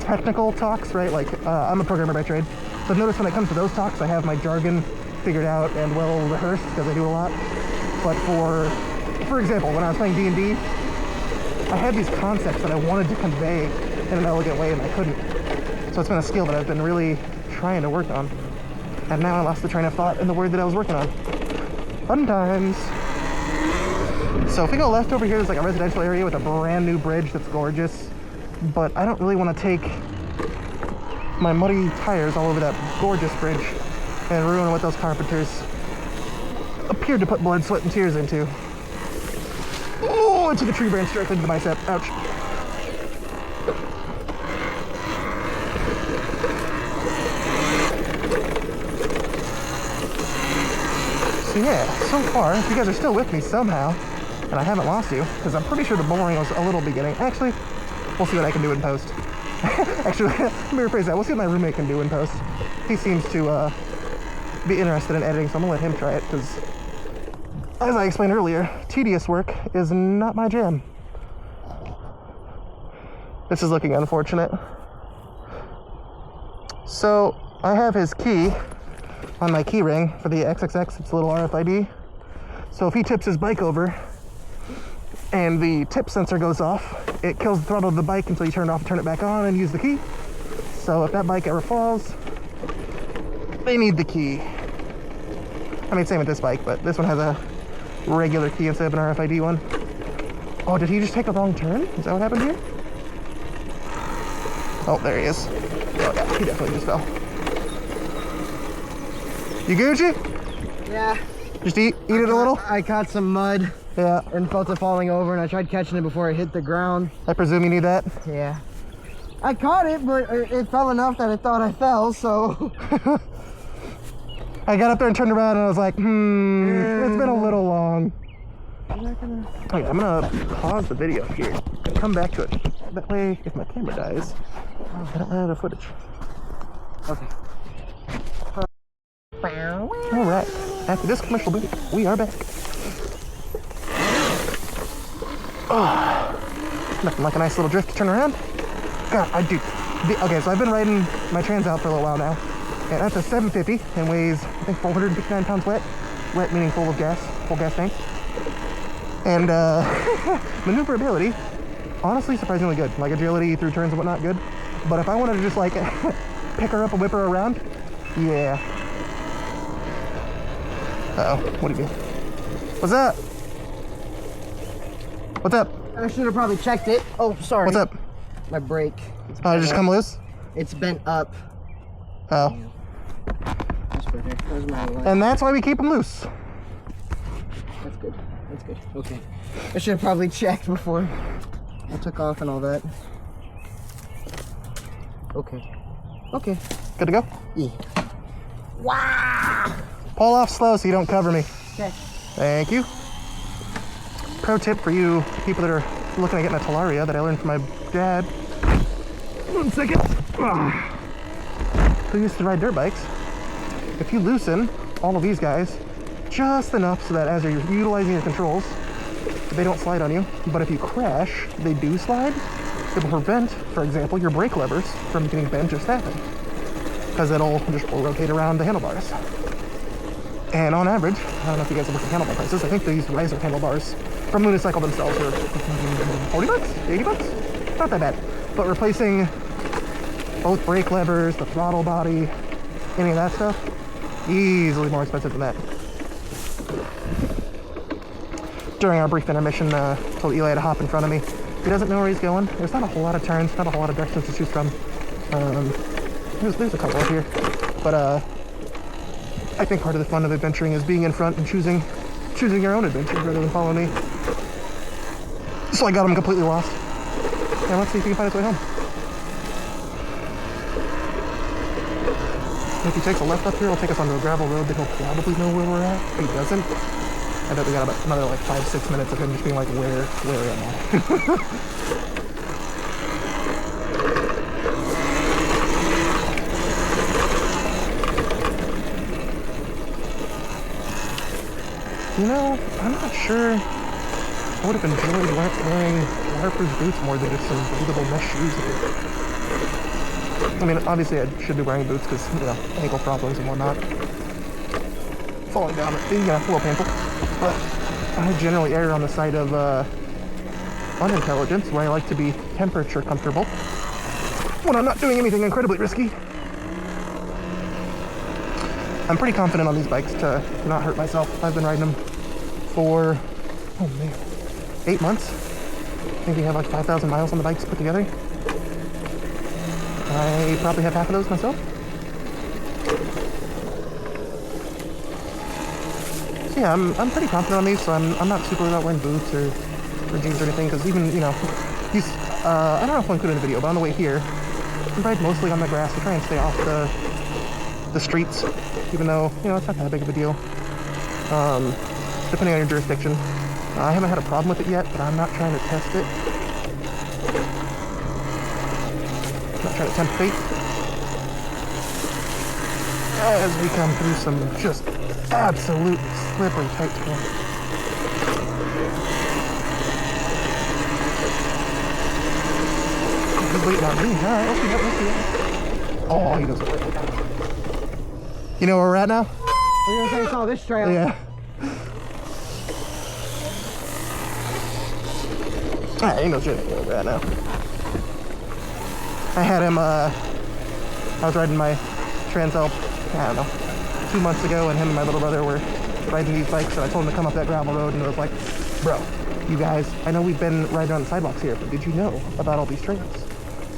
Speaker 1: technical talks, right? Like I'm a programmer by trade, so I've noticed when it comes to those talks, I have my jargon figured out and well rehearsed because I do a lot. But for example, when I was playing D&D, I had these concepts that I wanted to convey in an elegant way, and I couldn't. So it's been a skill that I've been really trying to work on. And now I lost the train of thought in the word that I was working on. Fun times. So if we go left over here, there's like a residential area with a brand new bridge that's gorgeous. But I don't really want to take my muddy tires all over that gorgeous bridge and ruin what those carpenters appeared to put blood, sweat, and tears into. Oh, into the tree branch directly into the bicep. Ouch. So yeah, so far, if you guys are still with me somehow, and I haven't lost you, because I'm pretty sure the boring was a little beginning. Actually, we'll see what I can do in post. Actually, let me rephrase that. We'll see what my roommate can do in post. He seems to be interested in editing, so I'm gonna let him try it, because as I explained earlier, tedious work is not my jam. This is looking unfortunate. So I have his key on my key ring for the XXX. It's a little RFID. So if he tips his bike over and the tip sensor goes off, it kills the throttle of the bike until you turn it off and turn it back on and use the key. So if that bike ever falls, they need the key. I mean, same with this bike, but this one has a regular key instead of an RFID one. Oh, did he just take a wrong turn? Is that what happened here? Oh, there he is. Oh yeah, he definitely just fell. You Gucci?
Speaker 2: Yeah.
Speaker 1: Just eat it a little?
Speaker 2: I caught some mud.
Speaker 1: Yeah.
Speaker 2: And felt it falling over, and I tried catching it before it hit the ground.
Speaker 1: I presume you need that?
Speaker 2: Yeah. I caught it, but it fell enough that I thought I fell, so...
Speaker 1: I got up there and turned around and I was like, it's been a little long. Okay, I'm gonna pause the video here and come back to it. That way, if my camera dies, I don't have the footage.
Speaker 2: Okay.
Speaker 1: Alright, after this commercial break, we are back. Oh, nothing like a nice little drift to turn around. God, I do. Okay, so I've been riding my Trans out for a little while now. And that's a 750 and weighs, I think, 459 pounds wet. Wet meaning full gas tank. And maneuverability, honestly, surprisingly good. Like agility through turns and whatnot, good. But if I wanted to just like pick her up and whip her around, yeah. Uh-oh, what do you do? What's up? What's up?
Speaker 2: I should have probably checked it. Oh, sorry.
Speaker 1: What's up?
Speaker 2: My brake.
Speaker 1: Oh, it just come loose?
Speaker 2: It's bent up.
Speaker 1: Oh.
Speaker 2: That's perfect. That was my line.
Speaker 1: And that's why we keep them loose.
Speaker 2: That's good. That's good. Okay. I should have probably checked before I took off and all that. Okay. Okay.
Speaker 1: Good to go?
Speaker 2: Yeah. Wow!
Speaker 1: Pull off slow so you don't cover me.
Speaker 2: Okay.
Speaker 1: Thank you. Pro tip for you people that are looking at getting a Talaria that I learned from my dad. 1 second. Who used to ride dirt bikes. If you loosen all of these guys just enough so that as you're utilizing your controls, they don't slide on you. But if you crash, they do slide. It will prevent, for example, your brake levers from getting bent or snapping, because it'll just rotate around the handlebars. And on average, I don't know if you guys have looked at handlebar prices, I think these riser handlebars from Unicycle themselves are 40 bucks, 80 bucks? Not that bad. But replacing both brake levers, the throttle body, any of that stuff, easily more expensive than that. During our brief intermission, told Eli to hop in front of me. He doesn't know where he's going. There's not a whole lot of turns, not a whole lot of directions to choose from. There's a couple up here. But I think part of the fun of adventuring is being in front and choosing your own adventure rather than following me. So I got him completely lost. And let's see if he can find his way home. If he takes a left up here, it'll take us onto a gravel road that he'll probably know where we're at. If he doesn't, I bet we got about another like 5-6 minutes of him just being like, where am I? You know, I'm not sure I would have enjoyed wearing waterproof boots more than just some breathable mesh shoes. I mean, obviously I should be wearing boots because, you know, ankle problems and whatnot. Falling down, yeah, a little painful. But I generally err on the side of unintelligence, where I like to be temperature comfortable when I'm not doing anything incredibly risky. I'm pretty confident on these bikes to not hurt myself. I've been riding them for, oh man, 8 months. I think we have like 5,000 miles on the bikes put together. I probably have half of those myself. So yeah, I'm pretty confident on these, so I'm not super about wearing boots or jeans or anything, because even, you know, these, I don't know if I'll include it in the video, but on the way here, I ride mostly on the grass to try and stay off the streets, even though, you know, it's not that big of a deal, depending on your jurisdiction. I haven't had a problem with it yet, but I'm not trying to test it. I'm not trying to tempt fate. As we come through some just absolutely slippery tight terrain. He's waiting on me. Alright, let's see it. Oh, he doesn't wait. You know where we're at now?
Speaker 2: We're gonna take all this trail.
Speaker 1: Yeah. Alright, he knows where we're at now. I had him, I was riding my Transalp, I don't know, 2 months ago, and him and my little brother were riding these bikes, and I told him to come up that gravel road, and it was like, bro, you guys, I know we've been riding on the sidewalks here, but did you know about all these trails?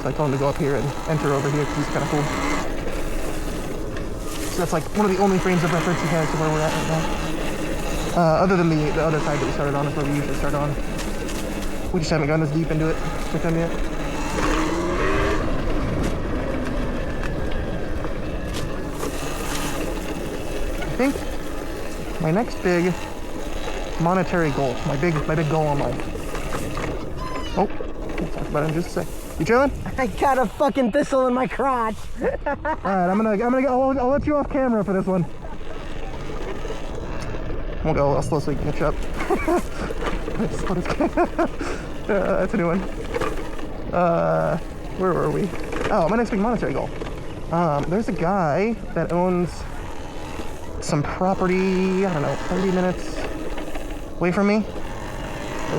Speaker 1: So I told him to go up here and enter over here, because he's kind of cool. So that's like one of the only frames of reference he has to where we're at right now. Other than the other side that we started on is where we usually start on. We just haven't gone as deep into it with him yet. I think my next big monetary goal, my big goal in life. Oh, we'll talk about it in just a sec. You chilling?
Speaker 2: I got a fucking thistle in my crotch.
Speaker 1: All right, I'll let you off camera for this one. We'll go a little slow so you can catch up. That's a new one. Where were we? Oh, my next big monetary goal. There's a guy that owns some property, I don't know, 30 minutes away from me,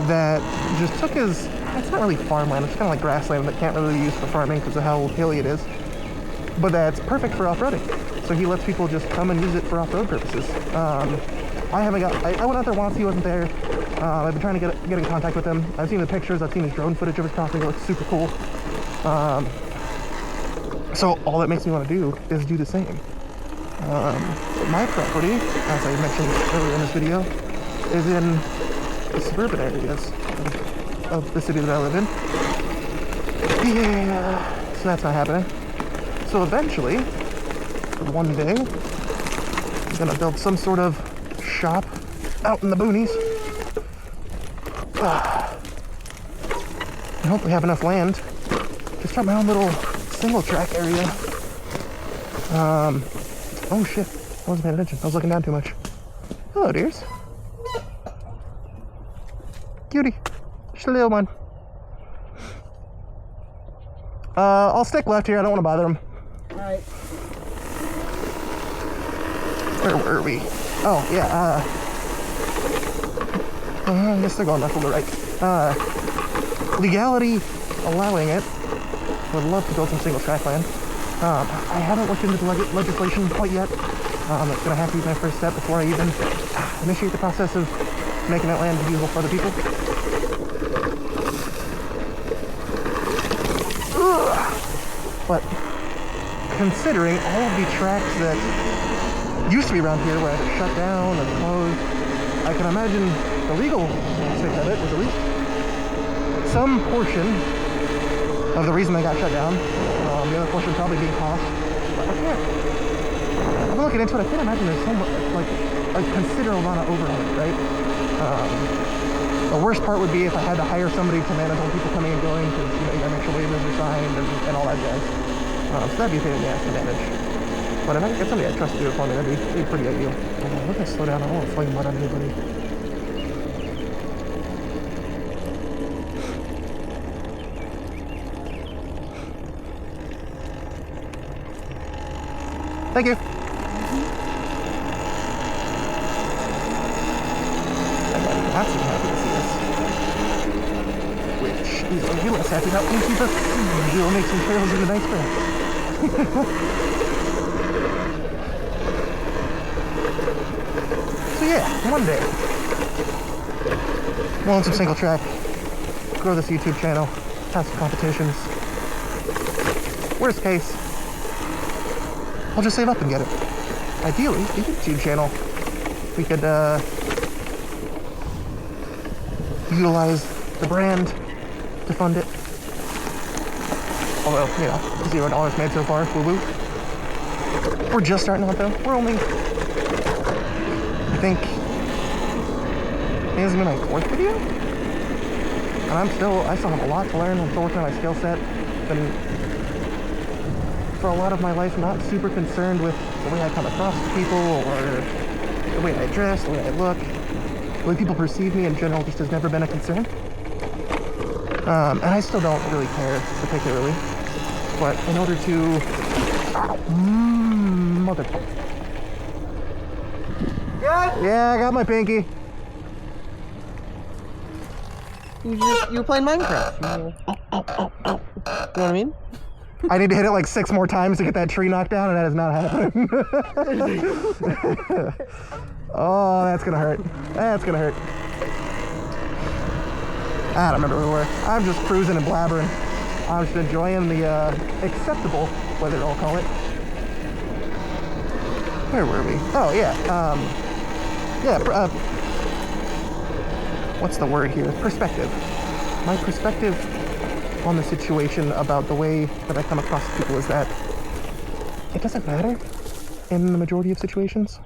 Speaker 1: that just took his, it's not really farmland, it's kind of like grassland that can't really be used for farming because of how hilly it is, but that's perfect for off-roading. So he lets people just come and use it for off-road purposes. I went out there once, he wasn't there. I've been trying to get in contact with him. I've seen the pictures, I've seen his drone footage of his property, it looks super cool. So all that makes me want to do is do the same. My property, as I mentioned earlier in this video, is in the suburban areas of the city that I live in. Yeah, so that's not happening. So eventually, one day, I'm gonna build some sort of shop out in the boonies. And hopefully have enough land to start my own little single track area. Oh shit, I wasn't paying attention. I was looking down too much. Hello, dears. Cutie. Just a little one. I'll stick left here. I don't want to bother him.
Speaker 2: Alright.
Speaker 1: Where were we? Oh, yeah, I guess they're going left or the right. Legality allowing it. Would love to build some single track land. I haven't looked into the legislation quite yet. It's going to have to be my first step before I even initiate the process of making that land usable for other people. But considering all of the tracks that used to be around here where I shut down and closed, I can imagine the legal aspect of it was at least some portion of the reason they got shut down. The other portion probably being cost. But I can't. I've been looking into it. I can't imagine there's so much, like a considerable amount of overhead, right? The worst part would be if I had to hire somebody to manage all people coming and going, because you gotta make sure waivers are signed and all that jazz. So that'd be a pain in the ass to manage. But if I could get somebody I trust to do it for me, that'd be pretty ideal. Let me slow down. I don't want to flame mud on anybody. Thank you. That's happy to see us. Which is a little less happy about things, but we'll make some trails in the nice grass. So yeah, one day we'll own some single track, grow this YouTube channel, have some competitions. Worst case, I'll just save up and get it. Ideally, the YouTube channel, we could utilize the brand to fund it. Although, you know, $0 made so far, woo-woo. We're just starting out though. We're only, I think this is gonna be my 4th video? And I still have a lot to learn. I'm still working on my skill set. Been, for a lot of my life, not super concerned with the way I come across to people, or the way I dress, the way I look. The way people perceive me in general just has never been a concern. And I still don't really care particularly. But in order to... motherfucker. Yeah, I got my pinky.
Speaker 2: You were playing Minecraft. You know what I mean?
Speaker 1: I need to hit it like 6 more times to get that tree knocked down, and that is not happening. Oh, that's gonna hurt. That's gonna hurt. I don't remember where we were. I'm just cruising and blabbering. I'm just enjoying the acceptable weather, I'll call it. Where were we? Oh, yeah. What's the word here? Perspective. My perspective on the situation about the way that I come across people is that it doesn't matter in the majority of situations.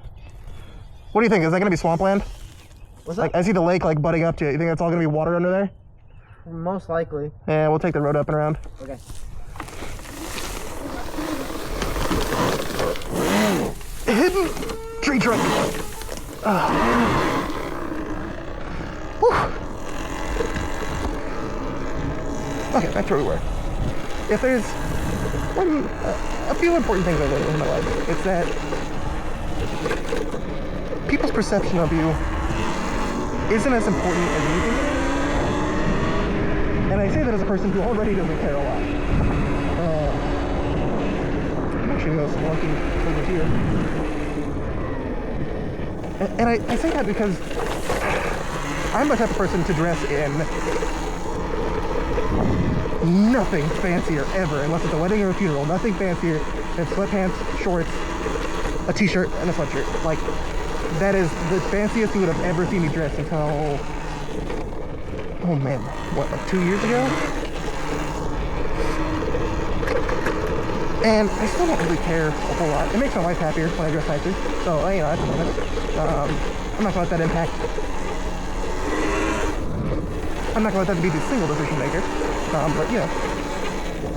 Speaker 1: What do you think? Is that gonna be swampland?
Speaker 2: What's that?
Speaker 1: Like, I see the lake like butting up to it. You think that's all gonna be water under there?
Speaker 2: Most likely.
Speaker 1: Yeah, we'll take the road up and around.
Speaker 2: Okay.
Speaker 1: Hidden tree trunk. Okay, back to where we were. If there's a few important things I learned in my life, it's that people's perception of you isn't as important as you think it is. And I say that as a person who already doesn't care a lot. I'm actually walking over here. And I say that because I'm the type of person to dress in nothing fancier ever, unless it's a wedding or a funeral. Nothing fancier than sweatpants, shorts, a t-shirt, and a sweatshirt. Like, that is the fanciest you would have ever seen me dress until, oh man, what, like 2 years ago? And I still don't really care a whole lot. It makes my wife happier when I dress nicer, so, you know, that's a bonus. I'm not gonna let that impact. I'm not gonna let that be the single decision maker. But, you know,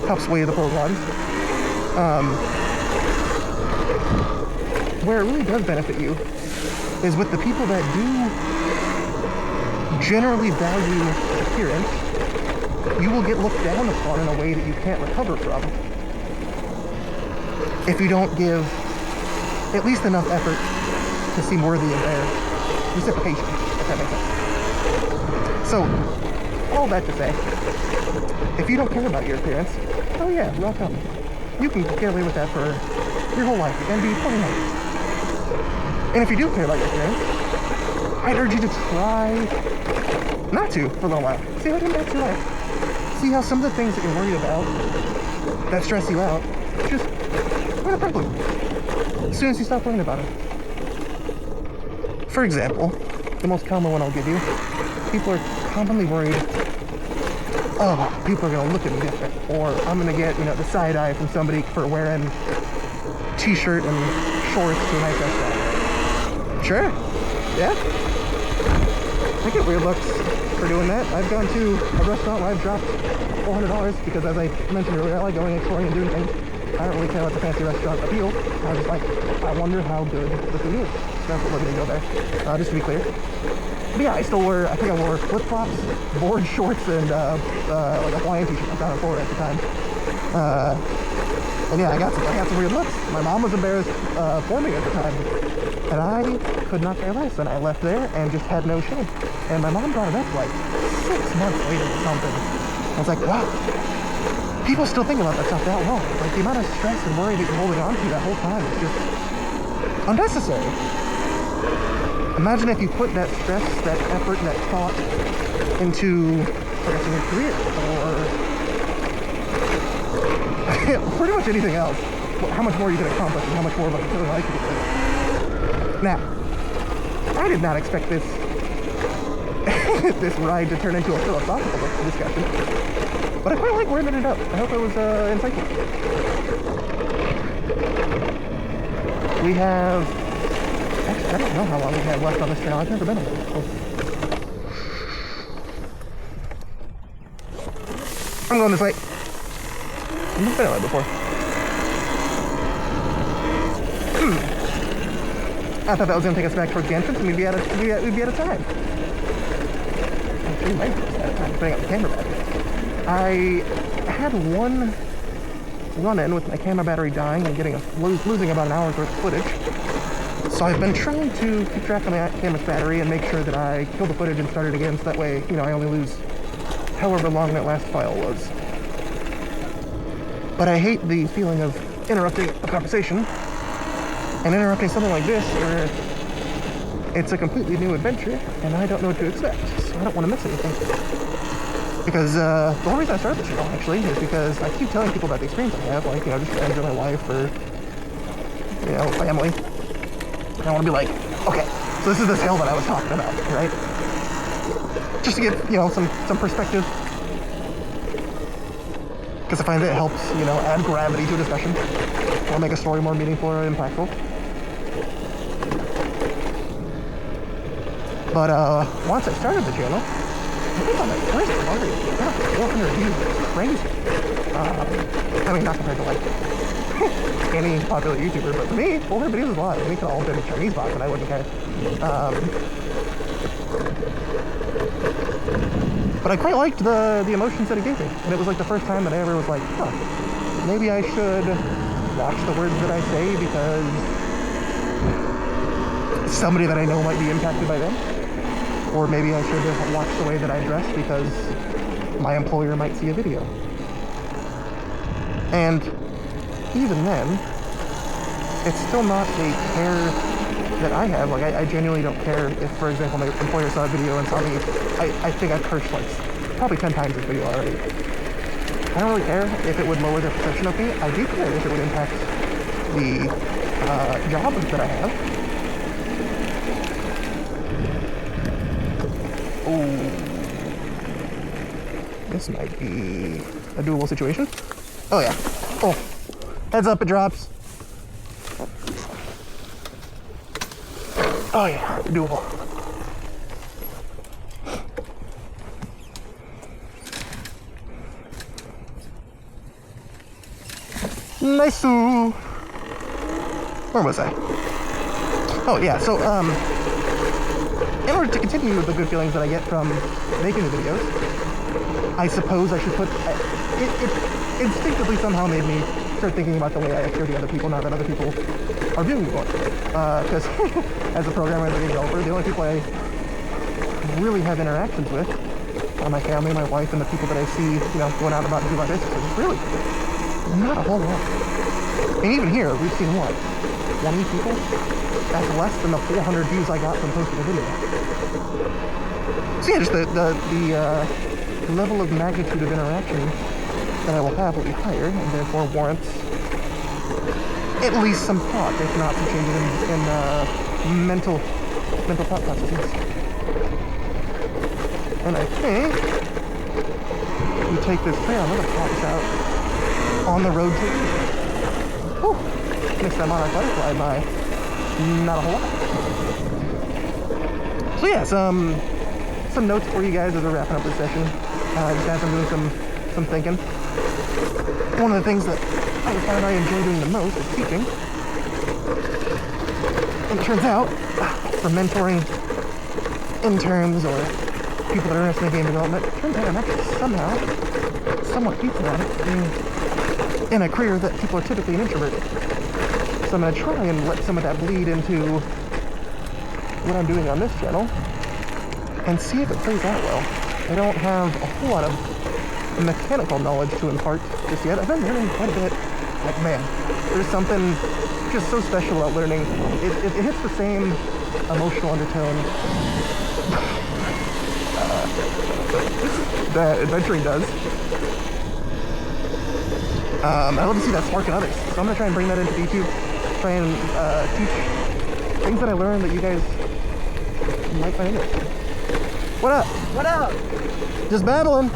Speaker 1: helps weigh the pros and cons. Where it really does benefit you is with the people that do generally value appearance. You will get looked down upon in a way that you can't recover from if you don't give at least enough effort to seem worthy of their reciprocation, if that makes sense. So, all that to say, if you don't care about your appearance, oh yeah, welcome. You can get away with that for your whole life and be totally nice. And if you do care about your appearance, I'd urge you to try not to for a little while. See how it impacts your life. See how some of the things that you're worried about that stress you out, just not a problem. As soon as you stop worrying about it. For example, the most common one I'll give you, people are commonly worried, oh, people are gonna look at me different, or I'm gonna get, you know, the side eye from somebody for wearing t-shirt and shorts to a nice restaurant. Sure, yeah. I get weird looks for doing that. I've gone to a restaurant where I've dropped $400 because, as I mentioned earlier, I like going exploring and doing things. I don't really care what the fancy restaurant appeal. I was just like, I wonder how good the food is. So that's what we're gonna go there. Just to be clear. But yeah, I think I wore flip-flops, board shorts, and like a Hawaiian t-shirt. I was down in Florida at the time. And yeah, I got some weird looks. My mom was embarrassed for me at the time. And I could not care less. And I left there and just had no shame. And my mom brought it up like 6 months later or something. I was like, wow, people still think about that stuff that long. Like the amount of stress and worry that you're holding on to that whole time is just unnecessary. Imagine if you put that stress, that effort, that thought into progressing your career or pretty much anything else. How much more you can accomplish and how much more of a fulfilling life you can live. Now, I did not expect this this ride to turn into a philosophical discussion, but I quite like where it ended up. I hope it was insightful. We have, actually, I don't know how long we have left on this trail. I've never been on it. I'm going this way. I've been on it before. I thought that was going to take us back towards the entrance and we'd be out of time. Actually, we might be out of time, putting up the camera battery. I had one run-in with my camera battery dying and losing about an hour's worth of footage. So I've been trying to keep track of my camera's battery and make sure that I kill the footage and start it again, so that way, you know, I only lose however long that last file was. But I hate the feeling of interrupting a conversation and interrupting something like this where it's a completely new adventure and I don't know what to expect, so I don't want to miss anything. Because the whole reason I started this channel actually is because I keep telling people about the experience I have, like, you know, just friends or my wife or, you know, family. And I want to be like, okay, so this is this hill that I was talking about, right? Just to get, you know, some perspective. Because I find that it helps, you know, add gravity to a discussion or make a story more meaningful or impactful. But once I started the channel, I think on my first already got 400 views. It's crazy. I mean, not compared to like any popular YouTuber, but for me, 400 videos is a lot. We could all been Chinese bots and I wouldn't care. But I quite liked the emotions that it gave me. And it was like the first time that I ever was like, huh, maybe I should watch the words that I say because somebody that I know might be impacted by them. Or maybe I should watch the way that I dress because my employer might see a video. And even then, it's still not a care that I have. Like, I genuinely don't care if, for example, my employer saw a video and saw me. I think I've cursed like probably 10 times this video already. I don't really care if it would lower their perception of me. I do care if it would impact the job that I have. Oh, this might be a doable situation. Oh yeah. Oh, heads up, it drops. Oh yeah, doable. Nice. Where was I? Oh yeah, so in order to continue the good feelings that I get from making the videos, I suppose I should put... It instinctively somehow made me start thinking about the way I appear to other people now that other people are viewing me more. Because as a programmer, as a developer, the only people I really have interactions with are my family, my wife, and the people that I see, you know, going out about and do my business. It's really not a whole lot. And even here, we've seen what? 20 people? That's less than the 400 views I got from posting a video. So yeah, just the level of magnitude of interaction that I will have will be higher, and therefore warrants at least some thought, if not some changes in mental thought processes. And I think we take this trail, I'm gonna pop this out on the road to... Whew, missed that monarch butterfly by not a whole lot. So yeah, some notes for you guys as we're wrapping up this session. Just as I'm doing some thinking. One of the things that I find I enjoy doing the most is teaching. And it turns out, for mentoring interns or people that are interested in game development, it turns out I'm actually somehow somewhat decent at it in a career that people are typically an introvert. So I'm going to try and let some of that bleed into what I'm doing on this channel and see if it plays out well. I don't have a whole lot of mechanical knowledge to impart just yet. I've been learning quite a bit. Like, man, there's something just so special about learning. It hits the same emotional undertone that adventuring does. I love to see that spark in others. So I'm going to try and bring that into YouTube. Try and teach things that I learned that you guys might find interesting. What up?
Speaker 2: What up?
Speaker 1: Just babbling.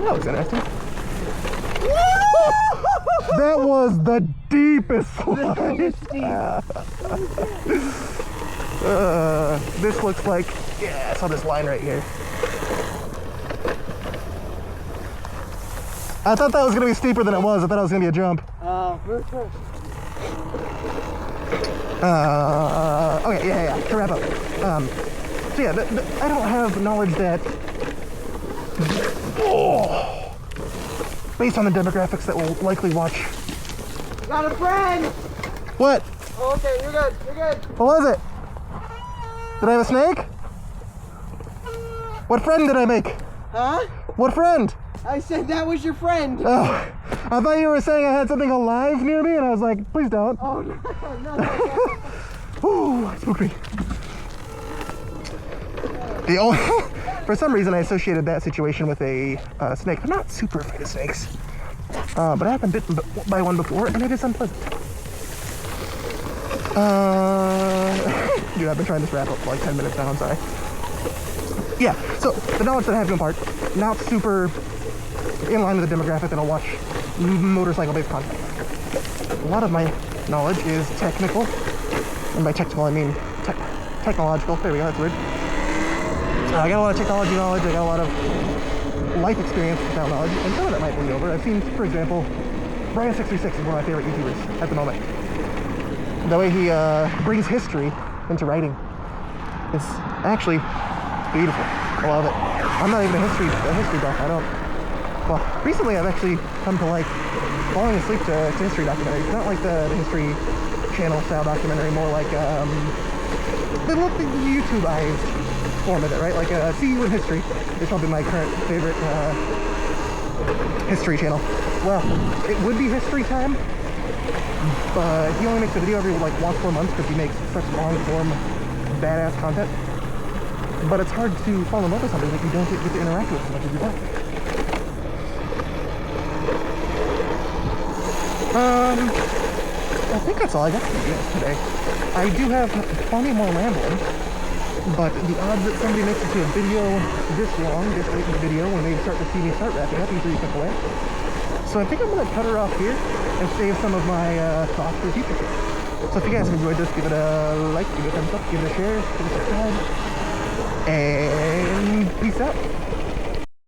Speaker 1: That was interesting. That was the deepest slide. This looks like, yeah, I saw this line right here. I thought that was going to be steeper than it was. I thought it was going to be a jump. Okay, yeah. To wrap up. So yeah, I don't have knowledge that, based on the demographics that will likely watch.
Speaker 2: Got a friend!
Speaker 1: What?
Speaker 2: Oh, okay, you're good, you're good.
Speaker 1: What was it? Did I have a snake? What friend did I make?
Speaker 2: Huh?
Speaker 1: What friend?
Speaker 2: I said that was your friend.
Speaker 1: Oh, I thought you were saying I had something alive near me, and I was like, please don't.
Speaker 2: Oh, no.
Speaker 1: Ooh, spooked me. For some reason, I associated that situation with a snake. I'm not super afraid of snakes, but I have been bitten by one before, and it is unpleasant. Dude, I've been trying this wrap up for like 10 minutes now, I'm sorry. Yeah, so the knowledge that I have to impart, not super in line with the demographic that'll watch motorcycle-based content. A lot of my knowledge is technical, and by technical I mean technological. There we go, that's weird. I got a lot of technology knowledge, I got a lot of life experience without knowledge, and some of that might bleed over. I've seen, for example, Brian636 is one of my favorite YouTubers at the moment. The way he brings history into writing is actually beautiful. I love it. I'm not even a history buff. Well, recently I've actually come to like falling asleep to history documentaries. Not like the History Channel style documentary, more like the YouTubeized form of it, right? Like See You in History is probably my current favorite history channel. Well, it would be History Time, but he only makes a video every like once 4 months because he makes such long form badass content. But it's hard to fall in love with something that you don't get to interact with as much as you want. I think that's all I got for you guys today. I do have plenty more rambling, but the odds that somebody makes it to a video this long, this late in the video, when they start to see me start wrapping up, usually click away. So I think I'm going to cut her off here and save some of my thoughts for the future. So if you guys have enjoyed this, give it a like, give it a thumbs up, give it a share, give it a subscribe, and peace out.